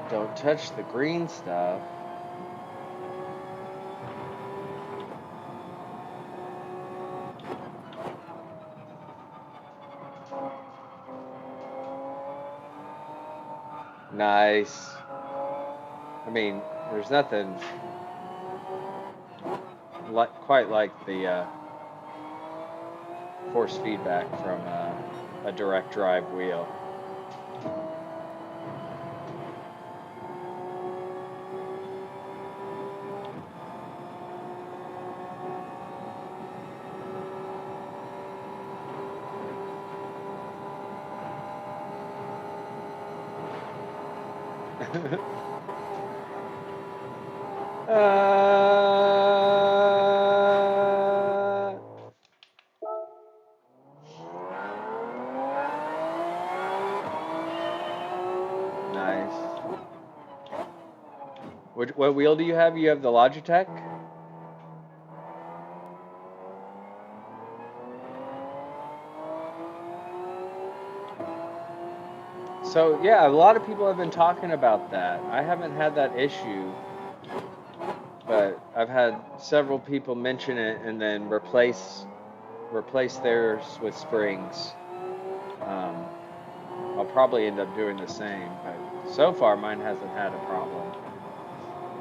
Don't touch the green stuff. Nice. I mean, there's nothing quite like the force feedback from a direct drive wheel. Nice. What wheel do you have? You have the Logitech? So yeah, a lot of people have been talking about that. I haven't had that issue, but I've had several people mention it and then replace theirs with springs. I'll probably end up doing the same, but so far mine hasn't had a problem.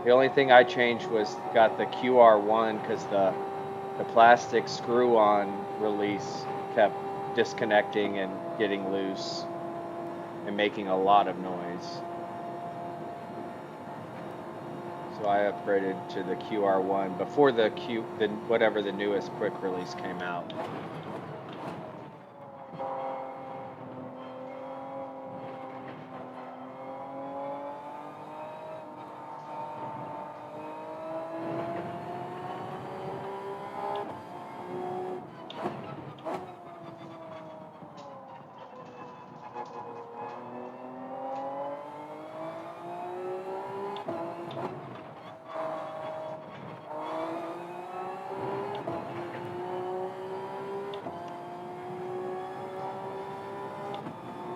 The only thing I changed was got the QR1 because the plastic screw-on release kept disconnecting and getting loose and making a lot of noise. So I upgraded to the QR1 before the whatever the newest quick release came out.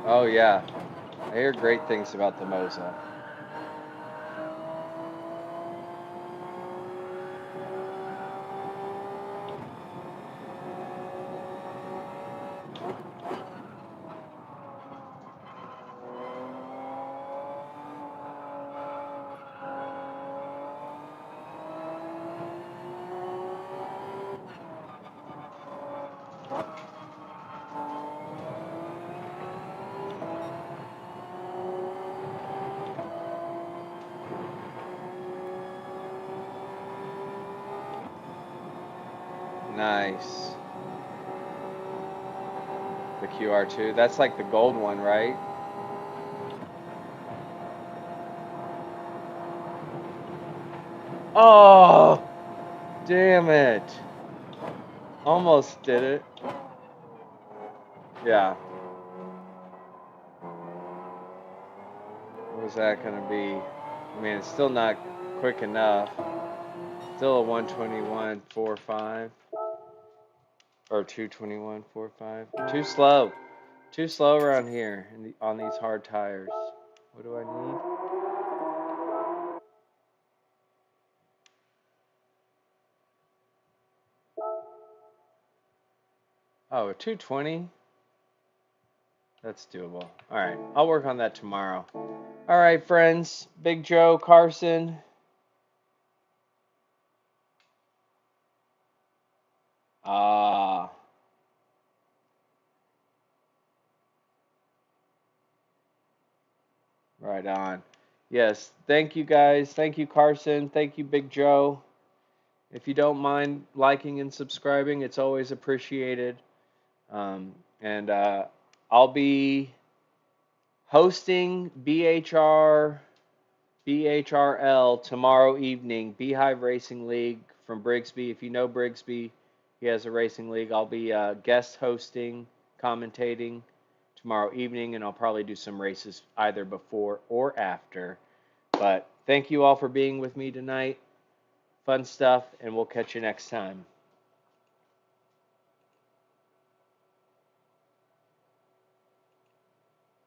Oh yeah, I hear great things about the Moza. Nice. The QR2. That's like the gold one, right? Oh, damn it. Almost did it. Yeah. What was that going to be? I mean, it's still not quick enough. Still a 121.45 or 221.45. Too slow. Too slow around here on these hard tires. What do I need? Oh, a 220? That's doable. All right. I'll work on that tomorrow. All right, friends. Big Joe, Carson. Ah, right on. Yes. Thank you, guys. Thank you, Carson. Thank you, Big Joe. If you don't mind liking and subscribing, it's always appreciated. And I'll be hosting BHRL tomorrow evening, Beehive Racing League from Brigsby. If you know Brigsby, he has a racing league. I'll be guest hosting, commentating tomorrow evening, and I'll probably do some races either before or after. But thank you all for being with me tonight. Fun stuff, and we'll catch you next time.